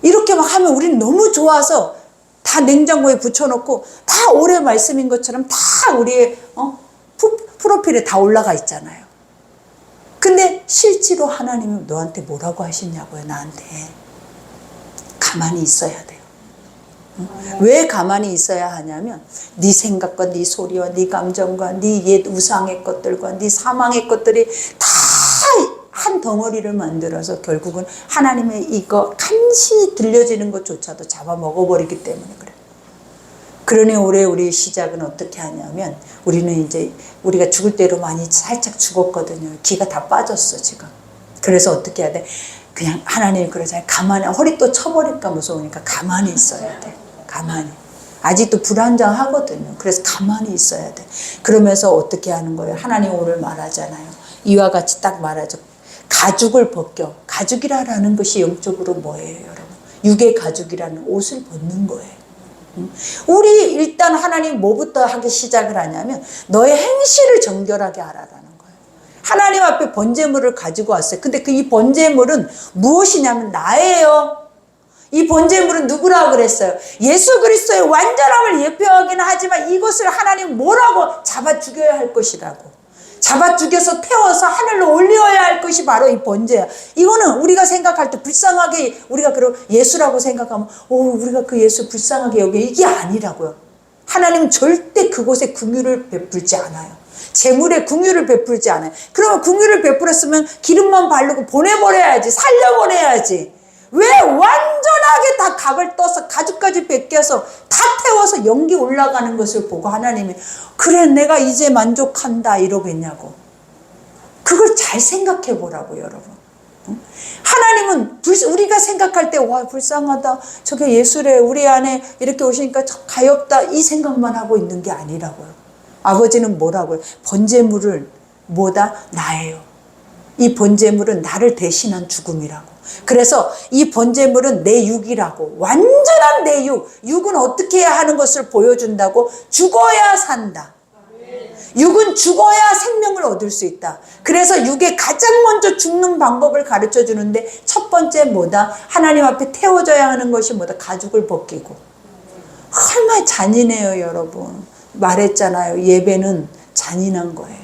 이렇게 막 하면 우리는 너무 좋아서 다 냉장고에 붙여놓고 다 올해 말씀인 것처럼 다 우리의 프로필에 다 올라가 있잖아요. 근데 실제로 하나님은 너한테 뭐라고 하시냐고요. 나한테 가만히 있어야 돼요. 왜 가만히 있어야 하냐면 네 생각과 네 소리와 네 감정과 네 옛 우상의 것들과 네 사망의 것들이 다 한 덩어리를 만들어서 결국은 하나님의 이거 간신히 들려지는 것조차도 잡아먹어버리기 때문에 그래요. 그러니 올해 우리 시작은 어떻게 하냐면, 우리는 이제 우리가 죽을 대로 많이 살짝 죽었거든요. 기가 다 빠졌어 지금. 그래서 어떻게 해야 돼? 그냥 하나님 그러잖아요. 가만히, 허리 또 쳐버릴까 무서우니까 가만히 있어야 돼. 가만히. 아직도 불안정하거든요. 그래서 가만히 있어야 돼. 그러면서 어떻게 하는 거예요? 하나님 오늘 말하잖아요. 이와 같이 딱 말하죠. 가죽을 벗겨. 가죽이라는 것이 영적으로 뭐예요, 여러분? 육의 가죽이라는 옷을 벗는 거예요. 우리 일단 하나님 뭐부터 하기 시작을 하냐면, 너의 행실을 정결하게 하라라는 거예요. 하나님 앞에 번제물을 가지고 왔어요. 근데 이 번제물은 무엇이냐면 나예요. 이 번제물은 누구라고 그랬어요? 예수 그리스도의 완전함을 예표하기는 하지만 이것을 하나님 뭐라고 잡아 죽여야 할 것이라고. 잡아 죽여서 태워서 하늘로 올려야 할 것이 바로 이 번제야. 이거는 우리가 생각할 때 불쌍하게, 우리가 그럼 예수라고 생각하면 우리가 그 예수 불쌍하게 여기, 이게 아니라고요. 하나님은 절대 그곳에 긍휼을 베풀지 않아요. 재물에 긍휼을 베풀지 않아요. 그러면 긍휼을 베풀었으면 기름만 바르고 보내버려야지, 살려보내야지. 왜 완전하게 다 각을 떠서 가죽까지 벗겨서 다 태워서 연기 올라가는 것을 보고 하나님이 그래 내가 이제 만족한다 이러겠냐고. 그걸 잘 생각해 보라고 여러분. 하나님은 우리가 생각할 때 와 불쌍하다, 저게 예수래, 우리 안에 이렇게 오시니까 참 가엾다, 이 생각만 하고 있는 게 아니라고요. 아버지는 뭐라고요? 번제물을 뭐다? 나예요. 이 번제물은 나를 대신한 죽음이라고. 그래서 이 번제물은 내 육이라고. 완전한 내 육. 육은 어떻게 해야 하는 것을 보여준다고? 죽어야 산다. 육은 죽어야 생명을 얻을 수 있다. 그래서 육에 가장 먼저 죽는 방법을 가르쳐 주는데, 첫 번째 뭐다? 하나님 앞에 태워져야 하는 것이 뭐다? 가죽을 벗기고. 얼마나 잔인해요 여러분. 말했잖아요. 예배는 잔인한 거예요.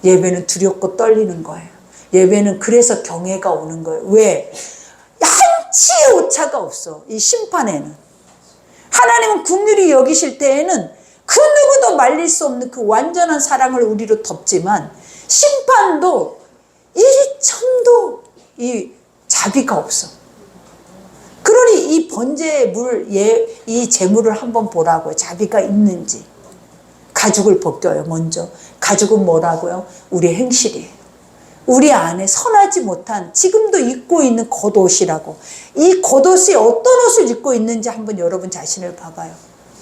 예배는 두렵고 떨리는 거예요. 예배는 그래서 경외가 오는 거예요. 왜? 한치의 오차가 없어. 이 심판에는. 하나님은 긍휼히 여기실 때에는 그 누구도 말릴 수 없는 그 완전한 사랑을 우리로 덮지만, 심판도 1점도 이 자비가 없어. 그러니 이 번제물, 이 제물을 한번 보라고요. 자비가 있는지. 가죽을 벗겨요 먼저. 가죽은 뭐라고요? 우리의 행실이에요. 우리 안에 선하지 못한, 지금도 입고 있는 겉옷이라고. 이 겉옷이 어떤 옷을 입고 있는지 한번 여러분 자신을 봐봐요.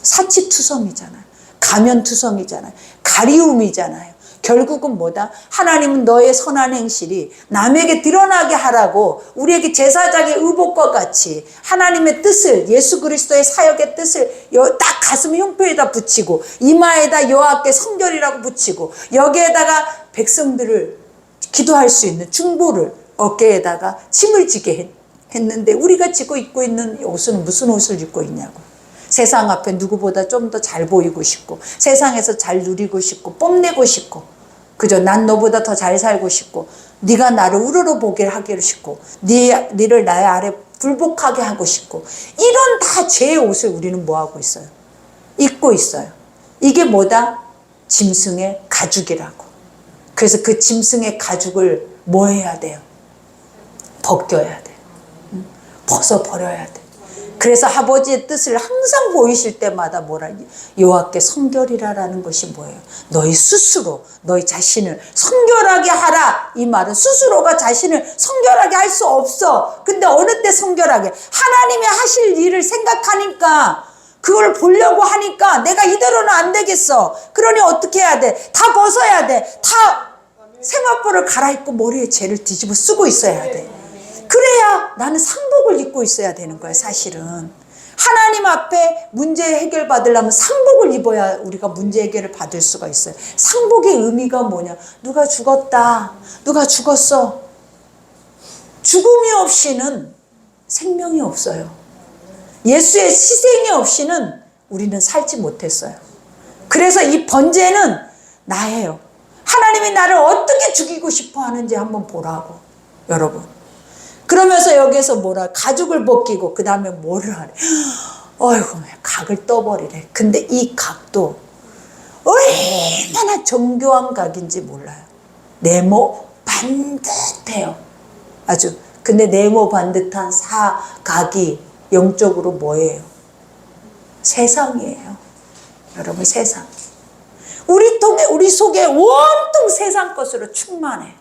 사치투성이잖아요. 가면투성이잖아요. 가리움이잖아요. 결국은 뭐다? 하나님은 너의 선한 행실이 남에게 드러나게 하라고 우리에게 제사장의 의복과 같이 하나님의 뜻을, 예수 그리스도의 사역의 뜻을 딱 가슴 흉표에다 붙이고, 이마에다 여호와께 성결이라고 붙이고, 여기에다가 백성들을 기도할 수 있는 중보를 어깨에다가 침을 지게 했는데, 우리가 입고 있는 옷은 무슨 옷을 입고 있냐고. 세상 앞에 누구보다 좀 더 잘 보이고 싶고, 세상에서 잘 누리고 싶고, 뽐내고 싶고, 그죠? 난 너보다 더 잘 살고 싶고, 네가 나를 우러러 보게 하기를 싶고, 네를 나의 아래 불복하게 하고 싶고, 이런 다 죄의 옷을 우리는 뭐하고 있어요? 입고 있어요. 이게 뭐다? 짐승의 가죽이라고. 그래서 그 짐승의 가죽을 뭐 해야 돼요? 벗겨야 돼. 벗어버려야 돼. 그래서 아버지의 뜻을 항상 보이실 때마다 뭐라? 여호와께 성결이라라는 것이 뭐예요? 너희 스스로, 너희 자신을 성결하게 하라. 이 말은 스스로가 자신을 성결하게 할 수 없어. 근데 어느 때 성결하게? 하나님이 하실 일을 생각하니까, 그걸 보려고 하니까 내가 이대로는 안 되겠어. 그러니 어떻게 해야 돼? 다 벗어야 돼. 다 생활포를 갈아입고 머리에 죄를 뒤집어 쓰고 있어야 돼. 그래야 나는 상복을 입고 있어야 되는 거야 사실은. 하나님 앞에 문제 해결 받으려면 상복을 입어야 우리가 문제 해결을 받을 수가 있어요. 상복의 의미가 뭐냐? 누가 죽었다, 누가 죽었어. 죽음이 없이는 생명이 없어요. 예수의 희생이 없이는 우리는 살지 못했어요. 그래서 이 번제는 나예요. 하나님이 나를 어떻게 죽이고 싶어 하는지 한번 보라고 여러분. 그러면서 여기에서 뭐라? 가죽을 벗기고 그 다음에 뭐를 하래? 어이구, 각을 떠버리래. 근데 이 각도 얼마나 정교한 각인지 몰라요. 네모 반듯해요. 아주. 근데 네모 반듯한 사각이 영적으로 뭐예요? 세상이에요. 여러분 세상. 우리 속에 온통 세상 것으로 충만해.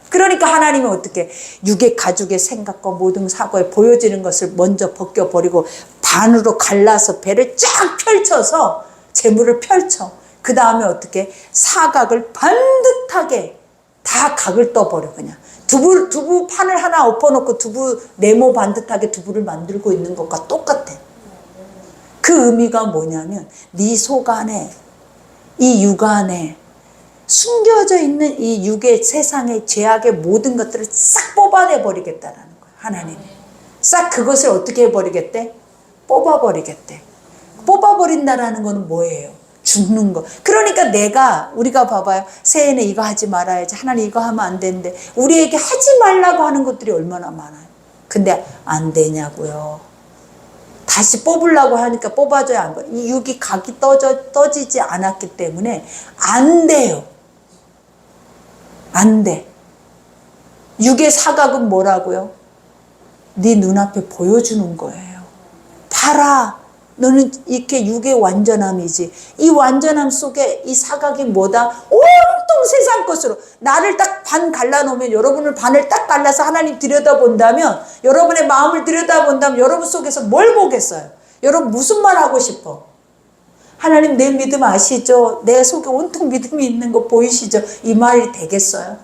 그러니까 하나님은 어떻게 육의 가죽의 생각과 모든 사고에 보여지는 것을 먼저 벗겨버리고 반으로 갈라서 배를 쫙 펼쳐서 재물을 펼쳐. 그 다음에 어떻게 사각을 반듯하게 다 각을 떠버려. 그냥 두부 판을 하나 엎어놓고 두부 네모 반듯하게 두부를 만들고 있는 것과 똑같아. 그 의미가 뭐냐면 네 속 안에 이 육 안에 숨겨져 있는 이 육의 세상의 죄악의 모든 것들을 싹 뽑아내 버리겠다라는 거야. 하나님이 싹 그것을 어떻게 해버리겠대? 뽑아버리겠대. 뽑아버린다라는 거는 뭐예요? 죽는 거. 그러니까 우리가 봐봐요. 새해는 이거 하지 말아야지. 하나님 이거 하면 안 되는데 우리에게 하지 말라고 하는 것들이 얼마나 많아요. 근데 안 되냐고요. 다시 뽑으려고 하니까 뽑아줘야 안 돼요. 이 육이 각이 떠지지 않았기 때문에 안 돼요. 안 돼. 육의 사각은 뭐라고요? 네 눈앞에 보여주는 거예요. 봐라. 너는 이렇게 육의 완전함이지. 이 완전함 속에 이 사각이 뭐다? 온통 세상 것으로. 나를 딱 반 갈라놓으면 여러분을 반을 딱 갈라서 하나님 들여다본다면, 여러분의 마음을 들여다본다면 여러분 속에서 뭘 보겠어요? 여러분 무슨 말 하고 싶어? 하나님 내 믿음 아시죠? 내 속에 온통 믿음이 있는 거 보이시죠? 이 말이 되겠어요?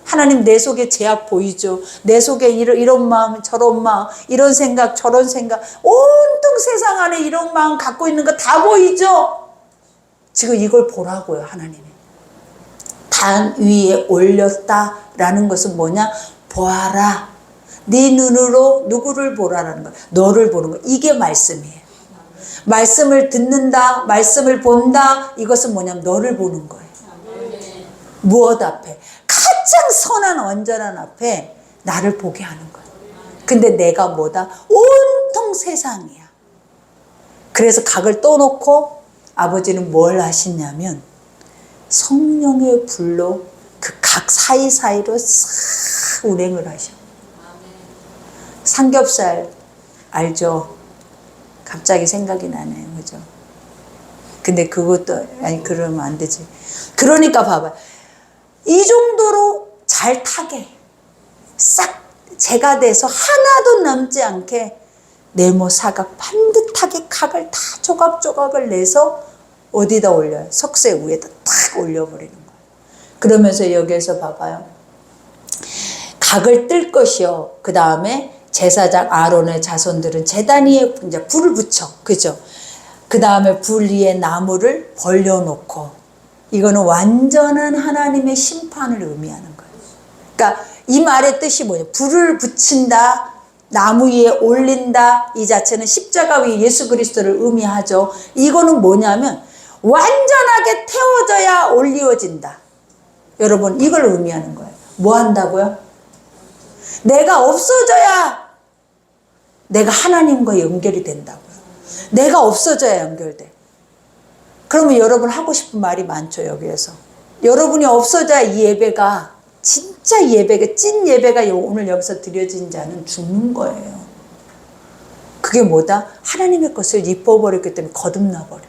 하나님 내 속에 죄악 보이죠? 내 속에 이런 마음 저런 마음 이런 생각 저런 생각 온통 세상 안에 이런 마음 갖고 있는 거 다 보이죠? 지금 이걸 보라고요. 하나님이 단 위에 올렸다라는 것은 뭐냐? 보아라. 네 눈으로 누구를 보라라는 거야. 너를 보는 거야. 이게 말씀이에요. 말씀을 듣는다, 말씀을 본다, 이것은 뭐냐면 너를 보는 거예요. 무엇 앞에? 가장 선한 온전한 앞에 나를 보게 하는 거예요. 근데 내가 뭐다? 온통 세상이야. 그래서 각을 떠놓고 아버지는 뭘 하시냐면 성령의 불로 그 각 사이사이로 싹 운행을 하셔. 삼겹살 알죠? 갑자기 생각이 나네요. 그죠? 근데 그것도, 아니, 그러면 안 되지. 그러니까 봐봐. 이 정도로 잘 타게, 싹 재가 돼서 하나도 남지 않게 네모 사각 반듯하게 각을 다 조각조각을 내서 어디다 올려요? 석쇠 위에다 탁 올려버리는 거예요. 그러면서 여기에서 봐봐요. 각을 뜰 것이요. 그 다음에 제사장 아론의 자손들은 제단 위에 이제 불을 붙여. 그죠? 그 다음에 불 위에 나무를 벌려놓고, 이거는 완전한 하나님의 심판을 의미하는 거예요. 그러니까 이 말의 뜻이 뭐예요? 불을 붙인다, 나무 위에 올린다, 이 자체는 십자가 위에 예수 그리스도를 의미하죠. 이거는 뭐냐면 완전하게 태워져야 올리워진다. 여러분 이걸 의미하는 거예요. 뭐 한다고요? 내가 없어져야 내가 하나님과 연결이 된다고요. 내가 없어져야 연결돼. 그러면 여러분 하고 싶은 말이 많죠. 여기에서 여러분이 없어져야 이 예배가 진짜 예배가 찐 예배가 오늘 여기서 드려진 자는 죽는 거예요. 그게 뭐다? 하나님의 것을 입어버렸기 때문에 거듭나버려.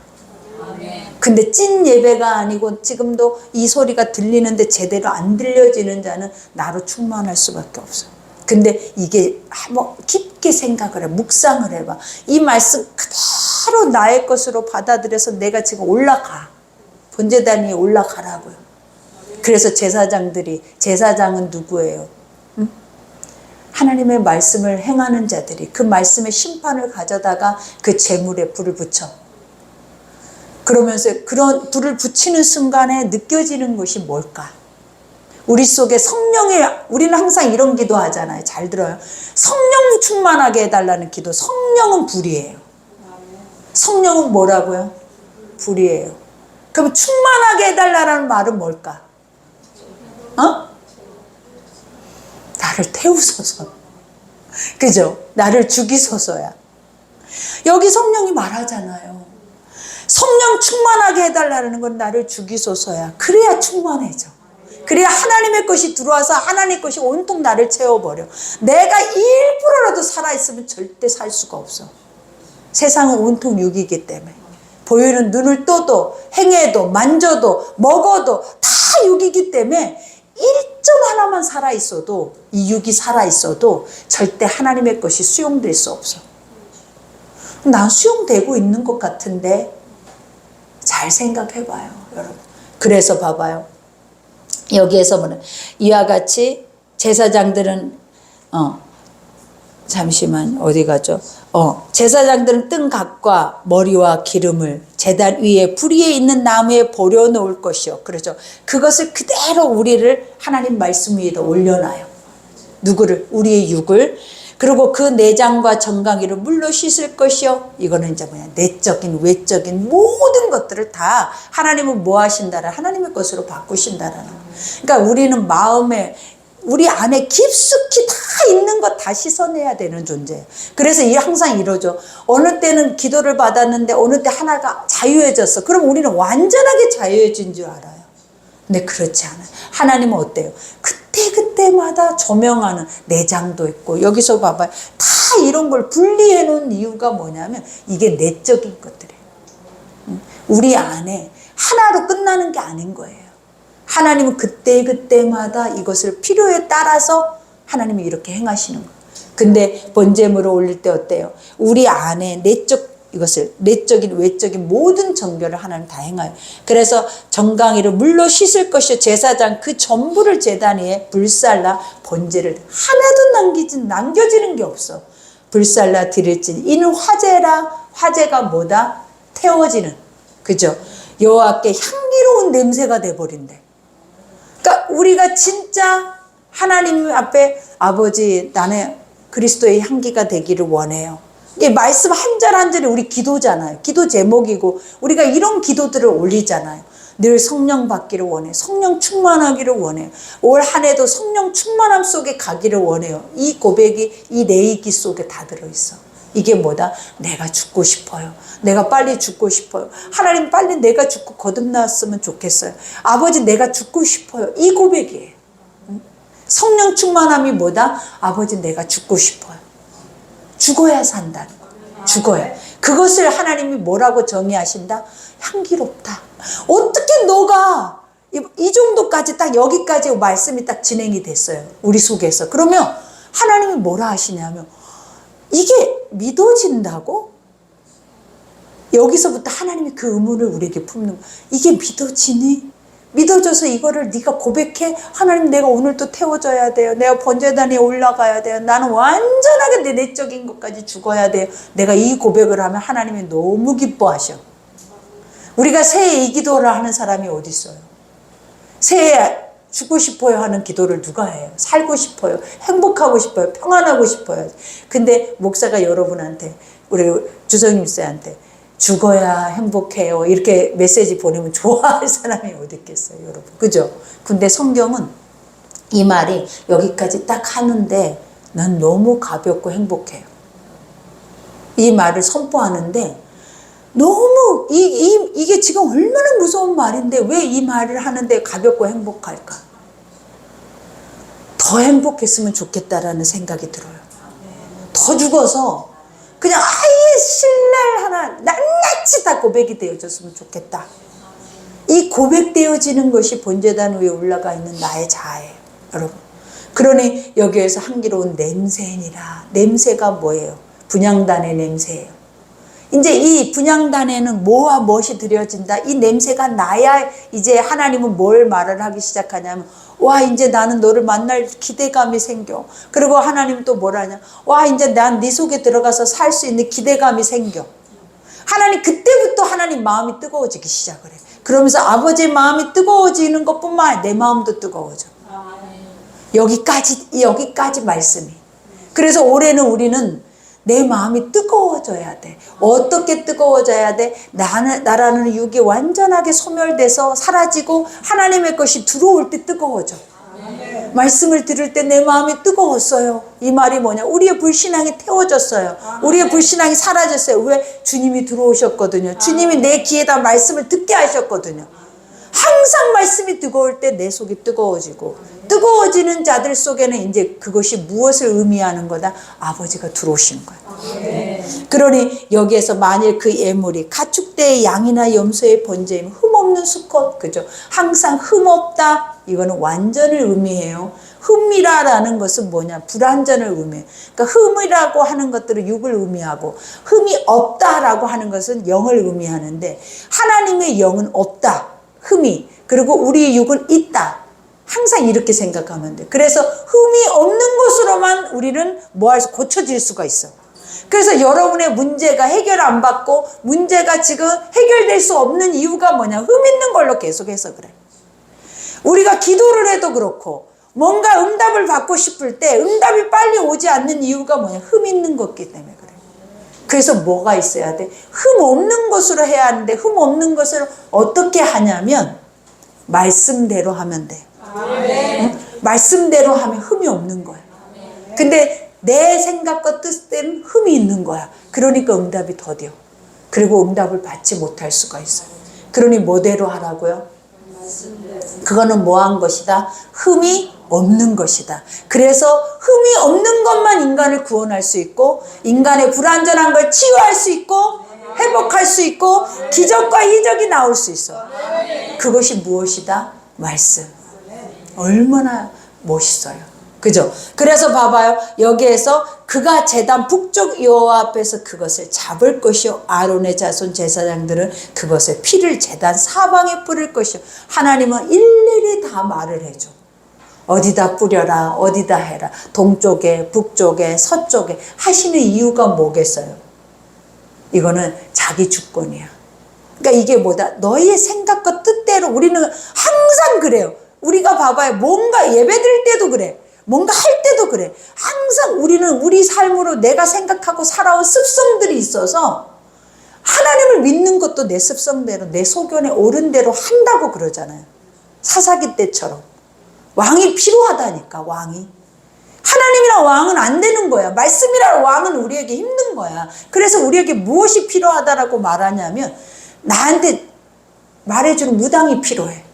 근데 찐 예배가 아니고 지금도 이 소리가 들리는데 제대로 안 들려지는 자는 나로 충만할 수밖에 없어. 근데 이게 한번 깊게 생각을 해, 묵상을 해봐. 이 말씀 그대로 나의 것으로 받아들여서 내가 지금 올라가. 번제단 위에 올라가라고요. 그래서 제사장은 누구예요? 응? 하나님의 말씀을 행하는 자들이 그 말씀의 심판을 가져다가 그 제물에 불을 붙여. 그러면서 그런 불을 붙이는 순간에 느껴지는 것이 뭘까? 우리 속에 우리는 항상 이런 기도 하잖아요. 잘 들어요. 성령 충만하게 해달라는 기도. 성령은 불이에요. 성령은 뭐라고요? 불이에요. 그럼 충만하게 해달라는 말은 뭘까? 나를 태우소서. 그죠? 나를 죽이소서야. 여기 성령이 말하잖아요. 성령 충만하게 해달라는 건 나를 죽이소서야. 그래야 충만해져. 그래야 하나님의 것이 들어와서 하나님의 것이 온통 나를 채워버려. 내가 1%라도 살아있으면 절대 살 수가 없어. 세상은 온통 육이기 때문에. 보이는 눈을 떠도 행해도 만져도 먹어도 다 육이기 때문에 1점 하나만 살아있어도 이 육이 살아있어도 절대 하나님의 것이 수용될 수 없어. 난 수용되고 있는 것 같은데 잘 생각해봐요 여러분. 그래서 봐봐요. 여기에서 보면 이와 같이 제사장들은 잠시만 어디 가죠? 제사장들은 뜬각과 머리와 기름을 제단 위에 불위에 있는 나무에 버려 놓을 것이요. 그렇죠. 그것을 그대로 우리를 하나님 말씀 위에다 올려놔요. 누구를? 우리의 육을. 그리고 그 내장과 정강이를 물로 씻을 것이요. 이거는 이제 뭐냐? 내적인 외적인 모든 것들을 다 하나님은 뭐 하신다라? 하나님의 것으로 바꾸신다라는 거예요. 그러니까 우리는 마음에 우리 안에 깊숙이 다 있는 것 다 씻어내야 되는 존재예요. 그래서 항상 이러죠. 어느 때는 기도를 받았는데 어느 때 하나가 자유해졌어. 그럼 우리는 완전하게 자유해진 줄 알아요. 근데 그렇지 않아요. 하나님은 어때요? 그때마다 조명하는 내장도 있고 여기서 봐봐요. 다 이런 걸 분리해 놓은 이유가 뭐냐면 이게 내적인 것들이에요. 우리 안에 하나로 끝나는 게 아닌 거예요. 하나님은 그때마다 이것을 필요에 따라서 하나님이 이렇게 행하시는 거예요. 근데 번제물을 올릴 때 어때요? 우리 안에 내적인 외적인 모든 정결을 하나님 다 행하여. 그래서 정강이를 물로 씻을 것이요. 제사장 그 전부를 제단 위에 불살라 번제를 하나도 남겨지는 게 없어. 불살라 드릴지니 이는 화제가 뭐다? 태워지는. 그죠? 여호와께 향기로운 냄새가 돼버린대. 그러니까 우리가 진짜 하나님 앞에 아버지 나는 그리스도의 향기가 되기를 원해요. 이게 말씀 한 절 한 절이 우리 기도잖아요. 기도 제목이고 우리가 이런 기도들을 올리잖아요. 늘 성령 받기를 원해. 성령 충만하기를 원해요. 올 한 해도 성령 충만함 속에 가기를 원해요. 이 고백이 이 내이기 속에 다 들어있어. 이게 뭐다? 내가 죽고 싶어요. 내가 빨리 죽고 싶어요. 하나님 빨리 내가 죽고 거듭났으면 좋겠어요. 아버지 내가 죽고 싶어요. 이 고백이에요. 성령 충만함이 뭐다? 아버지 내가 죽고 싶어요. 죽어야 산다는 거예요. 죽어야. 그것을 하나님이 뭐라고 정의하신다? 향기롭다. 어떻게 너가 이 정도까지 딱 여기까지 말씀이 딱 진행이 됐어요. 우리 속에서. 그러면 하나님이 뭐라 하시냐면 이게 믿어진다고? 여기서부터 하나님이 그 의문을 우리에게 품는 거야. 이게 믿어지니? 믿어져서 이거를 네가 고백해? 하나님 내가 오늘도 태워져야 돼요. 내가 번제단에 올라가야 돼요. 나는 완전하게 내 내적인 것까지 죽어야 돼요. 내가 이 고백을 하면 하나님이 너무 기뻐하셔. 우리가 새해 이 기도를 하는 사람이 어디 있어요? 새해 죽고 싶어요 하는 기도를 누가 해요? 살고 싶어요. 행복하고 싶어요. 평안하고 싶어요. 근데 목사가 여러분한테 우리 주성님 쌤한테 죽어야 행복해요 이렇게 메시지 보내면 좋아할 사람이 어디 있겠어요 여러분. 그죠? 근데 성경은 이 말이 여기까지 딱 하는데 난 너무 가볍고 행복해요. 이 말을 선포하는데 너무 이게 지금 얼마나 무서운 말인데 왜 이 말을 하는데 가볍고 행복할까? 더 행복했으면 좋겠다라는 생각이 들어요. 더 죽어서 그냥 아예 신랄 하나 낱낱이 다 고백이 되어졌으면 좋겠다. 이 고백되어지는 것이 번제단 위에 올라가 있는 나의 자아예요 여러분. 그러니 여기에서 향기로운 냄새니라. 냄새가 뭐예요? 분향단의 냄새예요. 이제 이 분향단에는 뭐와 무엇이 드려진다. 이 냄새가 나야 이제 하나님은 뭘 말을 하기 시작하냐면 와 이제 나는 너를 만날 기대감이 생겨. 그리고 하나님 또 뭐라냐. 와 이제 난 네 속에 들어가서 살 수 있는 기대감이 생겨. 하나님 그때부터 하나님 마음이 뜨거워지기 시작을 해. 그러면서 아버지의 마음이 뜨거워지는 것뿐만 아니라 내 마음도 뜨거워져. 여기까지 말씀이. 그래서 올해는 우리는 내 마음이 뜨거워져야 돼. 어떻게 뜨거워져야 돼? 나라는 육이 완전하게 소멸돼서 사라지고 하나님의 것이 들어올 때 뜨거워져. 말씀을 들을 때 내 마음이 뜨거웠어요. 이 말이 뭐냐? 우리의 불신앙이 태워졌어요. 우리의 불신앙이 사라졌어요. 왜? 주님이 들어오셨거든요. 주님이 내 귀에다 말씀을 듣게 하셨거든요. 항상 말씀이 뜨거울 때 내 속이 뜨거워지고 뜨거워지는 자들 속에는 이제 그것이 무엇을 의미하는 거다? 아버지가 들어오시는 거예요. 그러니 여기에서 만일 그 예물이 가축대의 양이나 염소의 번제이면 흠없는 수컷, 그죠? 항상 흠없다. 이거는 완전을 의미해요. 흠이라는 것은 뭐냐? 불완전을 의미해요. 그러니까 흠이라고 하는 것들은 육을 의미하고 흠이 없다라고 하는 것은 영을 의미하는데 하나님의 영은 없다. 흠이. 그리고 우리 육은 있다. 항상 이렇게 생각하면 돼. 그래서 흠이 없는 것으로만 우리는 고쳐질 수가 있어. 그래서 여러분의 문제가 해결 안 받고 문제가 지금 해결될 수 없는 이유가 뭐냐? 흠 있는 걸로 계속해서 그래. 우리가 기도를 해도 그렇고 뭔가 응답을 받고 싶을 때 응답이 빨리 오지 않는 이유가 뭐냐? 흠 있는 거기 때문에 그래. 그래서 뭐가 있어야 돼? 흠 없는 것으로 해야 하는데 흠 없는 것을 어떻게 하냐면 말씀대로 하면 돼. 응? 말씀대로 하면 흠이 없는 거야. 근데 내 생각과 뜻대로는 흠이 있는 거야. 그러니까 응답이 더뎌. 그리고 응답을 받지 못할 수가 있어요. 그러니 뭐대로 하라고요? 그거는 뭐한 것이다? 흠이 없는 것이다. 그래서 흠이 없는 것만 인간을 구원할 수 있고 인간의 불완전한 걸 치유할 수 있고 회복할 수 있고 기적과 이적이 나올 수 있어. 그것이 무엇이다? 말씀. 얼마나 멋있어요. 그죠? 그래서 봐봐요. 여기에서 그가 제단 북쪽 여호와 앞에서 그것을 잡을 것이요 아론의 자손 제사장들은 그것의 피를 제단 사방에 뿌릴 것이요. 하나님은 일일이 다 말을 해줘. 어디다 뿌려라, 어디다 해라. 동쪽에, 북쪽에, 서쪽에 하시는 이유가 뭐겠어요? 이거는 자기 주권이야. 그러니까 이게 뭐다? 너희의 생각과 뜻대로 우리는 항상 그래요. 우리가 봐봐요. 뭔가 예배드릴 때도 그래. 뭔가 할 때도 그래. 항상 우리는 우리 삶으로 내가 생각하고 살아온 습성들이 있어서 하나님을 믿는 것도 내 습성대로 내 소견에 옳은 대로 한다고 그러잖아요. 사사기 때처럼. 왕이 필요하다니까. 왕이. 하나님이랑 왕은 안 되는 거야. 말씀이랑 왕은 우리에게 힘든 거야. 그래서 우리에게 무엇이 필요하다라고 말하냐면 나한테 말해주는 무당이 필요해.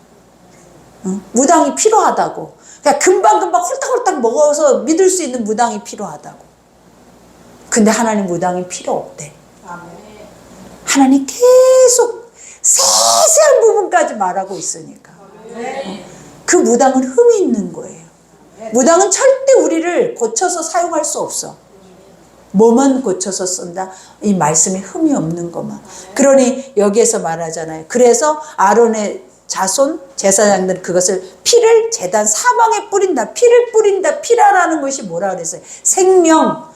응? 무당이 필요하다고. 그러니까 금방금방 홀딱홀딱 먹어서 믿을 수 있는 무당이 필요하다고. 근데 하나님 무당이 필요 없대. 하나님 계속 세세한 부분까지 말하고 있으니까. 그 무당은 흠이 있는 거예요. 무당은 절대 우리를 고쳐서 사용할 수 없어. 뭐만 고쳐서 쓴다? 이 말씀에 흠이 없는 것만. 그러니 여기에서 말하잖아요. 그래서 아론의 자손 제사장들은 그것을 피를 제단 사방에 뿌린다. 피를 뿌린다. 피라라는 것이 뭐라 그랬어요? 생명.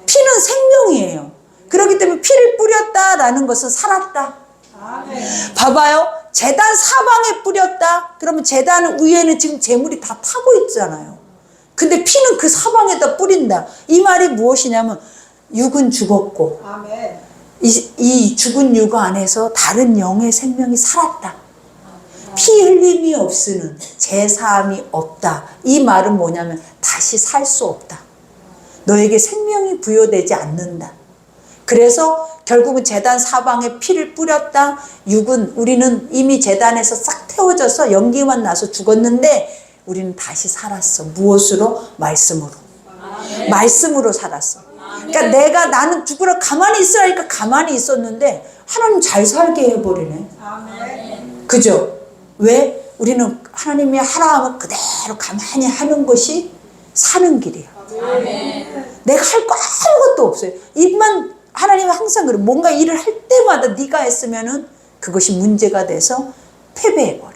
피는 생명이에요. 그렇기 때문에 피를 뿌렸다라는 것은 살았다. 봐봐요. 제단 사방에 뿌렸다. 그러면 제단 위에는 지금 재물이 다 타고 있잖아요. 근데 피는 그 사방에다 뿌린다. 이 말이 무엇이냐면 육은 죽었고 이 죽은 육 안에서 다른 영의 생명이 살았다. 피 흘림이 없으는 제사함이 없다. 이 말은 뭐냐면 다시 살 수 없다. 너에게 생명이 부여되지 않는다. 그래서 결국은 제단 사방에 피를 뿌렸다. 육은 우리는 이미 제단에서 싹 태워져서 연기만 나서 죽었는데 우리는 다시 살았어. 무엇으로? 말씀으로. 말씀으로 살았어. 그러니까 나는 죽으러 가만히 있으라니까 가만히 있었는데 하나님 잘 살게 해버리네. 그죠? 왜? 우리는 하나님이 하라 하면 그대로 가만히 하는 것이 사는 길이야. 내가 할 거 아무것도 없어요. 입만 하나님은 항상 그래. 뭔가 일을 할 때마다 네가 했으면은 그것이 문제가 돼서 패배해버려.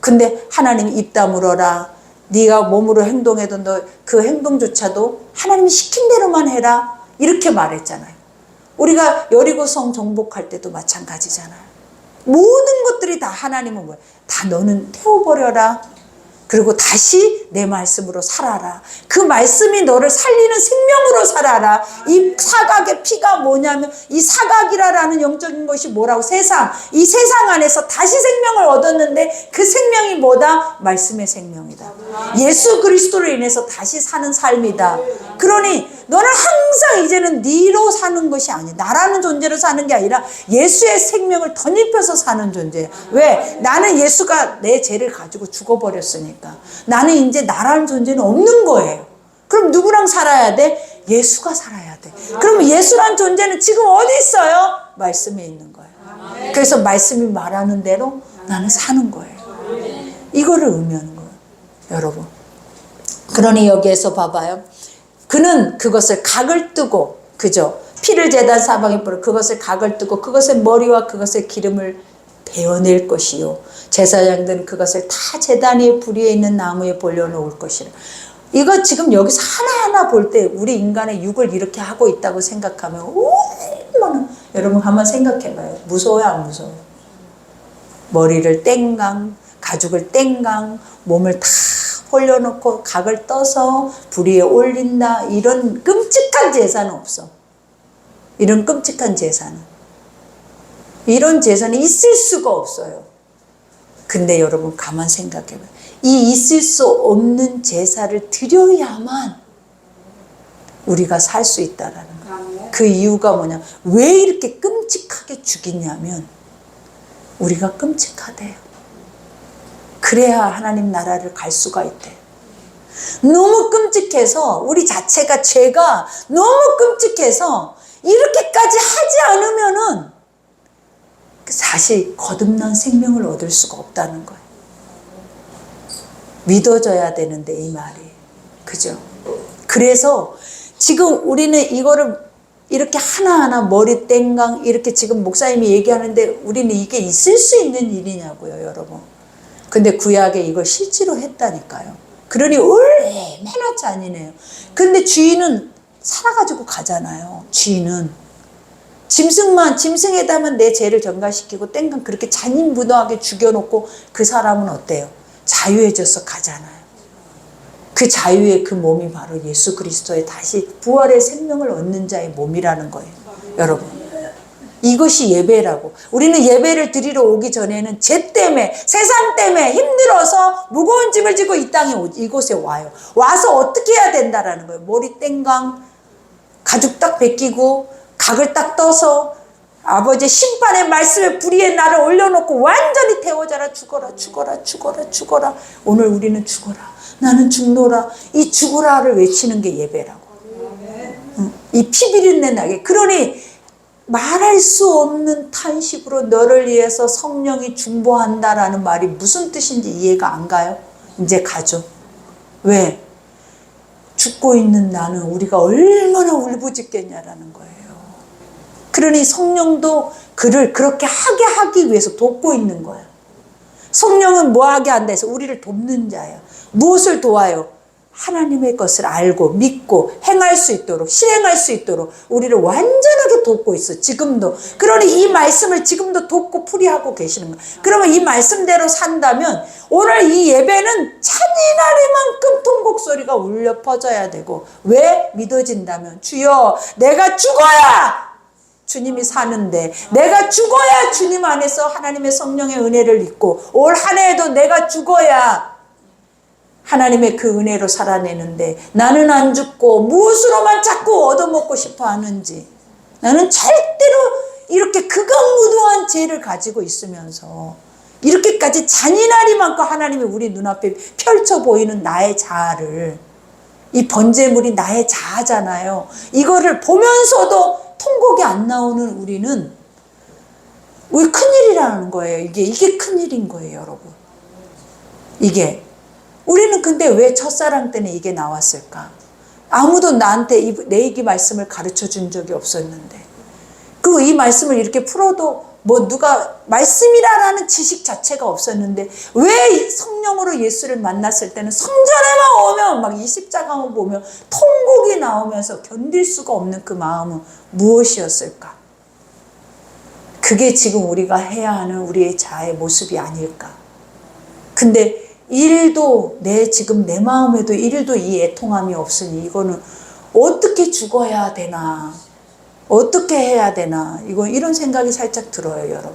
근데 하나님이 입 다물어라. 네가 몸으로 행동해도 너 그 행동조차도 하나님이 시킨 대로만 해라. 이렇게 말했잖아요. 우리가 여리고성 정복할 때도 마찬가지잖아요. 모든 것들이 다 하나님은 뭐야? 다 너는 태워버려라. 그리고 다시 내 말씀으로 살아라. 그 말씀이 너를 살리는 생명으로 살아라. 이 사각의 피가 뭐냐면 이 사각이라는 영적인 것이 뭐라고? 세상. 이 세상 안에서 다시 생명을 얻었는데 그 생명이 뭐다? 말씀의 생명이다. 예수 그리스도로 인해서 다시 사는 삶이다. 그러니 너는 항상 이제는 네로 사는 것이 아니야. 나라는 존재로 사는 게 아니라 예수의 생명을 덧입혀서 사는 존재야. 왜? 나는 예수가 내 죄를 가지고 죽어버렸으니까. 나는 이제 나라는 존재는 없는 거예요. 그럼 누구랑 살아야 돼? 예수가 살아야 돼. 그러면 예수란 존재는 지금 어디 있어요? 말씀에 있는 거예요. 그래서 말씀이 말하는 대로 나는 사는 거예요. 이거를 의미하는 거예요, 여러분. 그러니 여기에서 봐봐요. 그는 그것을 각을 뜨고, 그죠? 피를 제단 사방에 뿌려 그것을 각을 뜨고 그것의 머리와 그것의 기름을 베어낼 것이요. 제사장들은 그것을 다 제단 위에 불 위에 있는 나무에 벌려놓을 것이라. 이거 지금 여기서 하나하나 볼 때 우리 인간의 육을 이렇게 하고 있다고 생각하면 얼마나, 여러분 한번 생각해봐요. 무서워요, 안 무서워요? 머리를 땡강, 가죽을 땡강, 몸을 다 벌려놓고 각을 떠서 불 위에 올린다. 이런 끔찍한 제사는 없어. 이런 끔찍한 제사는. 이런 제사는 있을 수가 없어요. 근데 여러분 가만 생각해봐요. 이 있을 수 없는 제사를 드려야만 우리가 살 수 있다라는 거예요. 그 이유가 뭐냐? 왜 이렇게 끔찍하게 죽이냐면 우리가 끔찍하대요. 그래야 하나님 나라를 갈 수가 있대요. 너무 끔찍해서 우리 자체가 죄가 너무 끔찍해서 이렇게까지 하지 않으면은 사실 거듭난 생명을 얻을 수가 없다는 거예요. 믿어져야 되는데 이 말이. 그죠? 그래서 지금 우리는 이거를 이렇게 하나하나 머리 땡강 이렇게 지금 목사님이 얘기하는데 우리는 이게 있을 수 있는 일이냐고요, 여러분. 근데 구약에 이걸 실제로 했다니까요. 그러니 얼마나 잔인해요. 근데 주인은 살아가지고 가잖아요. 주인은 짐승에다만 내 죄를 전가시키고 땡강 그렇게 잔인무도하게 죽여놓고 그 사람은 어때요? 자유해져서 가잖아요. 그 자유의 그 몸이 바로 예수 그리스도의 다시 부활의 생명을 얻는 자의 몸이라는 거예요. 여러분, 이것이 예배라고. 우리는 예배를 드리러 오기 전에는 죄 때문에, 세상 때문에 힘들어서 무거운 짐을 지고 이 땅에 이곳에 와요. 와서 어떻게 해야 된다라는 거예요. 머리 땡강, 가죽 딱 벗기고 각을 딱 떠서 아버지의 심판의 말씀에 불 위에 나를 올려놓고 완전히 태워져라. 죽어라, 죽어라, 죽어라, 죽어라. 오늘 우리는 죽어라, 나는 죽노라. 이 죽어라를 외치는 게 예배라고. 이 피 비린내 나게. 그러니 말할 수 없는 탄식으로 너를 위해서 성령이 중보한다라는 말이 무슨 뜻인지 이해가 안 가요? 이제 가죠. 왜? 죽고 있는 나는 우리가 얼마나 울부짖겠냐라는 거예요. 그러니 성령도 그를 그렇게 하게 하기 위해서 돕고 있는 거예요. 성령은 뭐 하게 한다 해서 우리를 돕는 자예요. 무엇을 도와요? 하나님의 것을 알고 믿고 행할 수 있도록, 실행할 수 있도록 우리를 완전하게 돕고 있어, 지금도. 그러니 이 말씀을 지금도 돕고 풀이하고 계시는 거예요. 그러면 이 말씀대로 산다면 오늘 이 예배는 찬이나리만큼 통곡 소리가 울려 퍼져야 되고. 왜? 믿어진다면 주여 내가 죽어야 주님이 사는데, 내가 죽어야 주님 안에서 하나님의 성령의 은혜를 입고, 올 한 해에도 내가 죽어야 하나님의 그 은혜로 살아내는데, 나는 안 죽고 무엇으로만 자꾸 얻어먹고 싶어 하는지. 나는 절대로 이렇게 극악무도한 죄를 가지고 있으면서 이렇게까지 잔인하리만큼 하나님이 우리 눈앞에 펼쳐 보이는 나의 자아를, 이 번제물이 나의 자아잖아요. 이거를 보면서도 통곡이 안 나오는 우리는 우리 큰일이라는 거예요. 이게 큰일인 거예요, 여러분. 이게. 우리는 근데 왜 첫사랑 때는 이게 나왔을까? 아무도 나한테 내 얘기 말씀을 가르쳐 준 적이 없었는데. 그리고 이 말씀을 이렇게 풀어도 뭐 누가 말씀이라는 지식 자체가 없었는데, 왜 성령으로 예수를 만났을 때는 성전에만 오면 막 이 십자가만 보면 통곡이 나오면서 견딜 수가 없는 그 마음은 무엇이었을까? 그게 지금 우리가 해야 하는 우리의 자아의 모습이 아닐까? 근데 지금 내 마음에도 이 애통함이 없으니 이거는 어떻게 죽어야 되나? 어떻게 해야 되나? 이런 생각이 살짝 들어요, 여러분.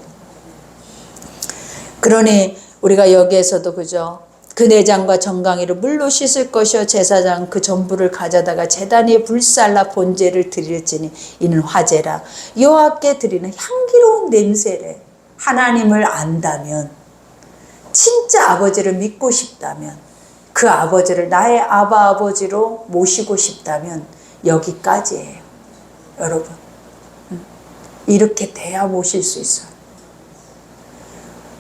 그러니 우리가 여기에서도 그죠? 그 내장과 정강이를 물로 씻을 것이요 제사장 그 전부를 가져다가 제단 위에 불살라 번제를 드릴지니 이는 화제라. 여호와께 드리는 향기로운 냄새래. 하나님을 안다면, 진짜 아버지를 믿고 싶다면, 그 아버지를 나의 아버지로 모시고 싶다면 여기까지예요. 여러분. 이렇게 돼야 모실 수 있어요.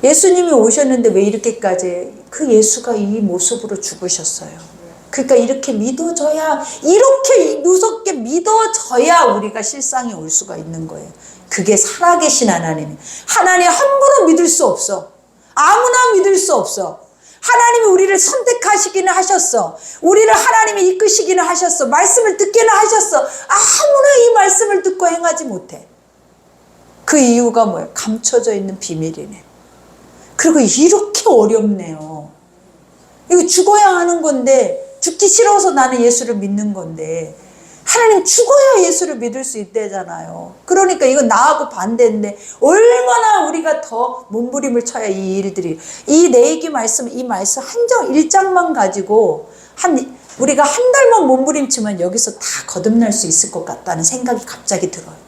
예수님이 오셨는데 왜 이렇게까지, 그 예수가 이 모습으로 죽으셨어요. 그러니까 이렇게 믿어져야, 이렇게 무섭게 믿어져야 우리가 실상에 올 수가 있는 거예요. 그게 살아계신 하나님. 하나님 함부로 믿을 수 없어. 아무나 믿을 수 없어. 하나님이 우리를 선택하시기는 하셨어. 우리를 하나님이 이끄시기는 하셨어. 말씀을 듣기는 하셨어. 아무나 이 말씀을 듣고 행하지 못해. 그 이유가 뭐예요? 감춰져 있는 비밀이네. 그리고 이렇게 어렵네요. 이거 죽어야 하는 건데, 죽기 싫어서 나는 예수를 믿는 건데, 하나님 죽어야 예수를 믿을 수 있대잖아요. 그러니까 이건 나하고 반대인데 얼마나 우리가 더 몸부림을 쳐야 이 일들이, 이 내기 말씀, 이 말씀 한정 1장만 가지고 우리가 한 달만 몸부림치면 여기서 다 거듭날 수 있을 것 같다는 생각이 갑자기 들어요.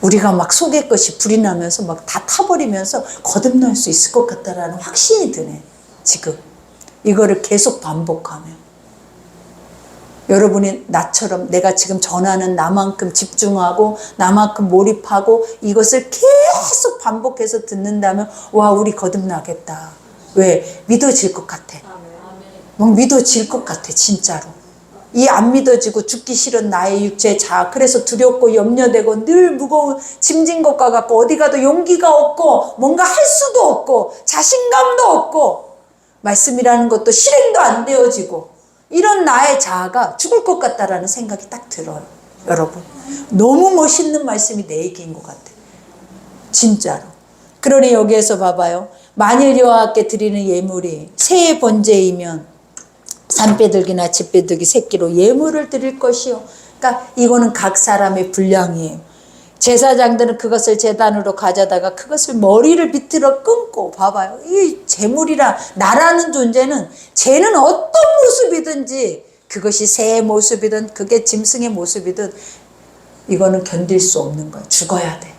우리가 막 속의 것이 불이 나면서 막 다 타버리면서 거듭날 수 있을 것 같다라는 확신이 드네. 지금 이거를 계속 반복하면. 여러분이 나처럼 내가 지금 전하는 나만큼 집중하고 나만큼 몰입하고 이것을 계속 반복해서 듣는다면, 와, 우리 거듭나겠다. 왜? 믿어질 것 같아. 막 믿어질 것 같아, 진짜로. 이 안 믿어지고 죽기 싫은 나의 육체의 자아, 그래서 두렵고 염려되고 늘 무거운 짐진 것과 같고 어디 가도 용기가 없고 뭔가 할 수도 없고 자신감도 없고 말씀이라는 것도 실행도 안 되어지고, 이런 나의 자아가 죽을 것 같다라는 생각이 딱 들어요. 여러분, 너무 멋있는 말씀이 내 얘기인 것 같아요. 진짜로. 그러니 여기에서 봐봐요. 만일 여호와께 드리는 예물이 새의 번제이면 산빼들기나 집빼들기 새끼로 예물을 드릴 것이요. 그러니까 이거는 각 사람의 분량이에요. 제사장들은 그것을 제단으로 가져다가 그것을 머리를 비틀어 끊고, 봐봐요. 이 재물이라, 나라는 존재는 쟤는 어떤 모습이든지, 그것이 새의 모습이든 그게 짐승의 모습이든 이거는 견딜 수 없는 거야. 죽어야 돼.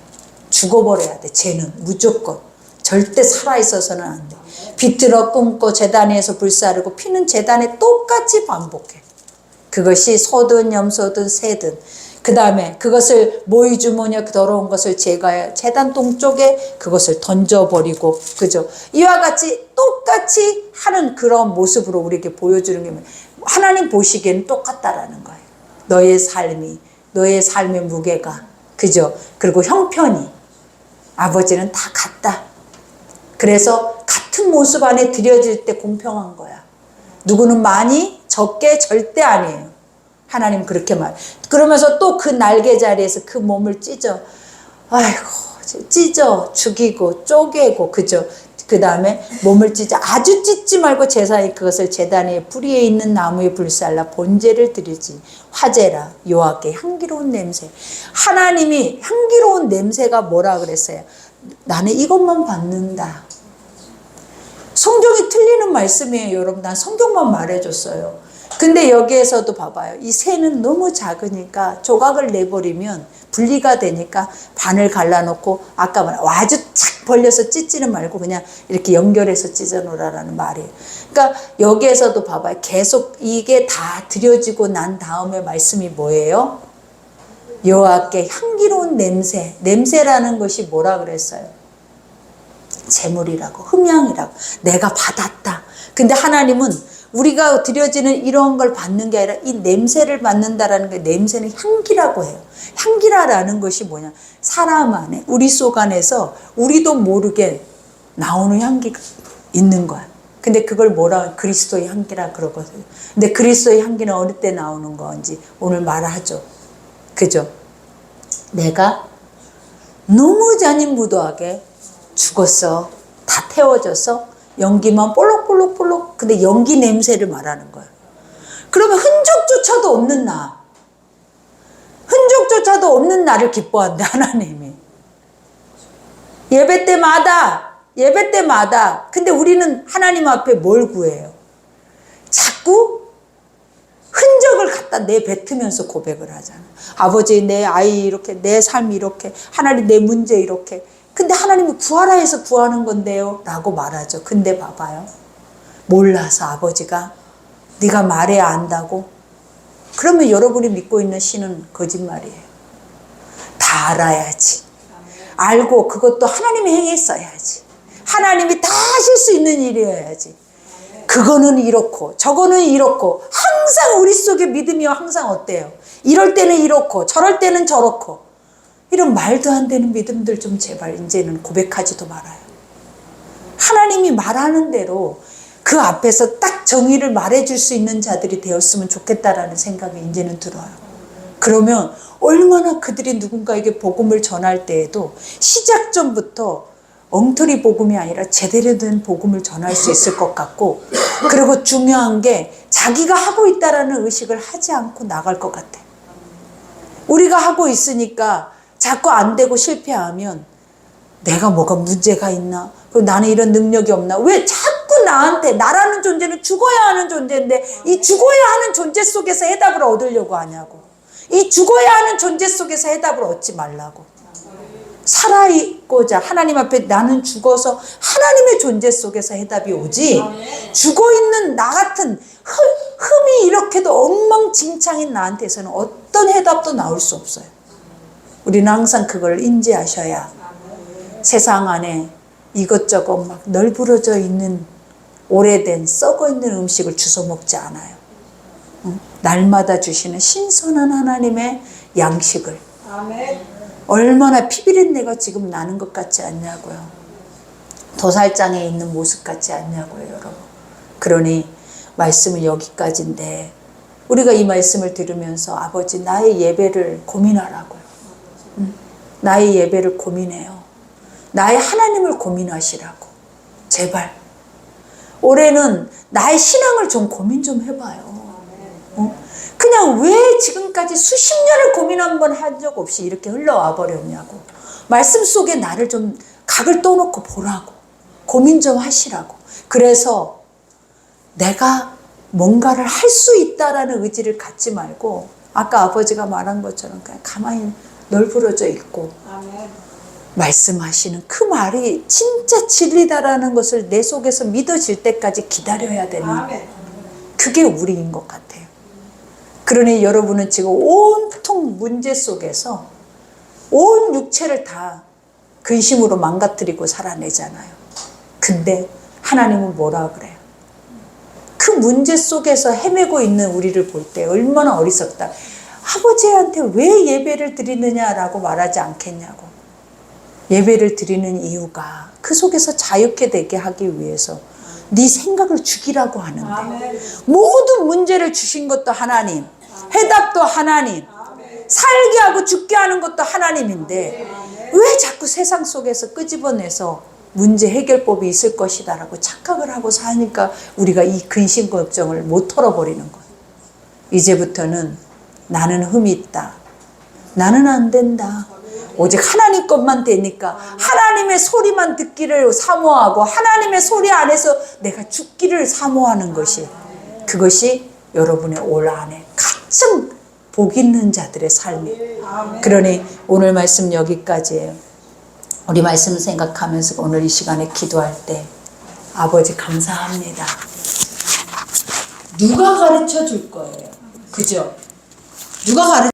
죽어버려야 돼. 쟤는 무조건. 절대 살아있어서는 안 돼. 비틀어 끊고 제단 위에서 불사르고 피는 제단에 똑같이 반복해. 그것이 소든 염소든 새든. 그 다음에 그것을 모이주머니에 더러운 것을 제거해 제단 동쪽에 그것을 던져버리고, 그죠? 이와 같이 똑같이 하는 그런 모습으로 우리에게 보여주는 게 하나님 보시기에는 똑같다라는 거예요. 너의 삶의 무게가, 그죠? 그리고 형편이, 아버지는 다 같다. 그래서 같은 모습 안에 드려질 때 공평한 거야. 누구는 많이 적게 절대 아니에요. 하나님 그렇게 말. 그러면서 또 그 날개 자리에서 그 몸을 찢어, 아이고, 찢어 죽이고 쪼개고, 그죠? 그 다음에 몸을 찢어, 아주 찢지 말고 제사에 그것을 제단 위에 불 위에 있는 나무에 불살라 번제를 드리지. 화제라 여호와께 향기로운 냄새. 하나님이 향기로운 냄새가 뭐라 그랬어요? 나는 이것만 받는다. 성경이 틀리는 말씀이에요, 여러분. 난 성경만 말해줬어요. 근데 여기에서도 봐봐요. 이 새는 너무 작으니까 조각을 내버리면 분리가 되니까 반을 갈라놓고, 아까 말한 아주 착 벌려서 찢지는 말고 그냥 이렇게 연결해서 찢어 놓으라는 말이에요. 그러니까 여기에서도 봐봐요. 계속 이게 다 드려지고 난 다음에 말씀이 뭐예요? 여호와께 향기로운 냄새. 냄새라는 것이 뭐라 그랬어요? 재물이라고, 흠향이라고. 내가 받았다. 근데 하나님은 우리가 드려지는 이런 걸 받는 게 아니라 이 냄새를 받는다라는 게, 냄새는 향기라고 해요. 향기라는 것이 뭐냐? 사람 안에, 우리 속 안에서 우리도 모르게 나오는 향기가 있는 거야. 근데 그걸 뭐라, 그리스도의 향기라 그러거든요. 근데 그리스도의 향기는 어느 때 나오는 건지 오늘 말하죠. 그죠? 내가 너무 잔인무도하게 죽었어. 다 태워져서 연기만 볼록볼록볼록. 근데 연기 냄새를 말하는 거야. 그러면 흔적조차도 없는 나, 흔적조차도 없는 나를 기뻐한대 하나님이. 예배 때마다. 근데 우리는 하나님 앞에 뭘 구해요? 자꾸 흔적을 갖다 내뱉으면서 고백을 하잖아. 아버지, 내 아이 이렇게, 내 삶이 이렇게, 하나님 내 문제 이렇게. 근데 하나님이 구하라 해서 구하는 건데요 라고 말하죠. 근데 봐봐요. 몰라서 아버지가, 네가 말해야 안다고? 그러면 여러분이 믿고 있는 신은 거짓말이에요. 다 알아야지. 알고 그것도 하나님이 행했어야지. 하나님이 다 하실 수 있는 일이어야지. 그거는 이렇고 저거는 이렇고 항상 우리 속에 믿음이 항상 어때요? 이럴 때는 이렇고 저럴 때는 저렇고 이런 말도 안 되는 믿음들 좀 제발 이제는 고백하지도 말아요. 하나님이 말하는 대로 그 앞에서 딱 정의를 말해줄 수 있는 자들이 되었으면 좋겠다라는 생각이 이제는 들어요. 그러면 얼마나 그들이 누군가에게 복음을 전할 때에도 시작 전부터 엉터리 복음이 아니라 제대로 된 복음을 전할 수 있을 것 같고, 그리고 중요한 게 자기가 하고 있다라는 의식을 하지 않고 나갈 것 같아. 우리가 하고 있으니까 자꾸 안 되고 실패하면 내가 뭐가 문제가 있나? 그리고 나는 이런 능력이 없나? 왜 자꾸 나한테, 나라는 존재는 죽어야 하는 존재인데 이 죽어야 하는 존재 속에서 해답을 얻으려고 하냐고. 이 죽어야 하는 존재 속에서 해답을 얻지 말라고. 살아있고자 하나님 앞에 나는 죽어서 하나님의 존재 속에서 해답이 오지, 죽어있는 나 같은 흠이 이렇게도 엉망진창인 나한테서는 어떤 해답도 나올 수 없어요. 우리는 항상 그걸 인지하셔야 세상 안에 이것저것 막 널브러져 있는 오래된 썩어있는 음식을 주워 먹지 않아요. 날마다 주시는 신선한 하나님의 양식을. 아멘. 얼마나 피비린내가 지금 나는 것 같지 않냐고요. 도살장에 있는 모습 같지 않냐고요, 여러분. 그러니 말씀은 여기까지인데 우리가 이 말씀을 들으면서 아버지 나의 예배를 고민하라고요. 나의 예배를 고민해요. 나의 하나님을 고민하시라고. 제발. 올해는 나의 신앙을 좀 고민 좀 해봐요. 그냥 왜 지금까지 수십 년을 고민 한번 한 적 없이 이렇게 흘러와 버렸냐고. 말씀 속에 나를 좀 각을 떠놓고 보라고. 고민 좀 하시라고. 그래서 내가 뭔가를 할 수 있다라는 의지를 갖지 말고 아까 아버지가 말한 것처럼 그냥 가만히 널브러져 있고 말씀하시는 그 말이 진짜 진리다라는 것을 내 속에서 믿어질 때까지 기다려야 되는, 그게 우리인 것 같아요. 그러니 여러분은 지금 온통 문제 속에서 온 육체를 다 근심으로 망가뜨리고 살아내잖아요. 근데 하나님은 뭐라 그래요? 그 문제 속에서 헤매고 있는 우리를 볼 때 얼마나 어리석다. 아버지한테 왜 예배를 드리느냐라고 말하지 않겠냐고. 예배를 드리는 이유가 그 속에서 자유케 되게 하기 위해서 네 생각을 죽이라고 하는데, 모든 문제를 주신 것도 하나님, 해답도 하나님, 살게 하고 죽게 하는 것도 하나님인데 왜 자꾸 세상 속에서 끄집어내서 문제 해결법이 있을 것이다 라고 착각을 하고 사니까 우리가 이 근심 걱정을 못 털어버리는 거예요. 이제부터는 나는 흠이 있다, 나는 안 된다, 오직 하나님 것만 되니까 하나님의 소리만 듣기를 사모하고 하나님의 소리 안에서 내가 죽기를 사모하는 것이, 그것이 여러분의 올 한해 가장 복 있는 자들의 삶이에요. 그러니 오늘 말씀 여기까지예요. 우리 말씀 생각하면서 오늘 이 시간에 기도할 때 아버지 감사합니다. 누가 가르쳐 줄 거예요? 그죠? 누가 가르쳐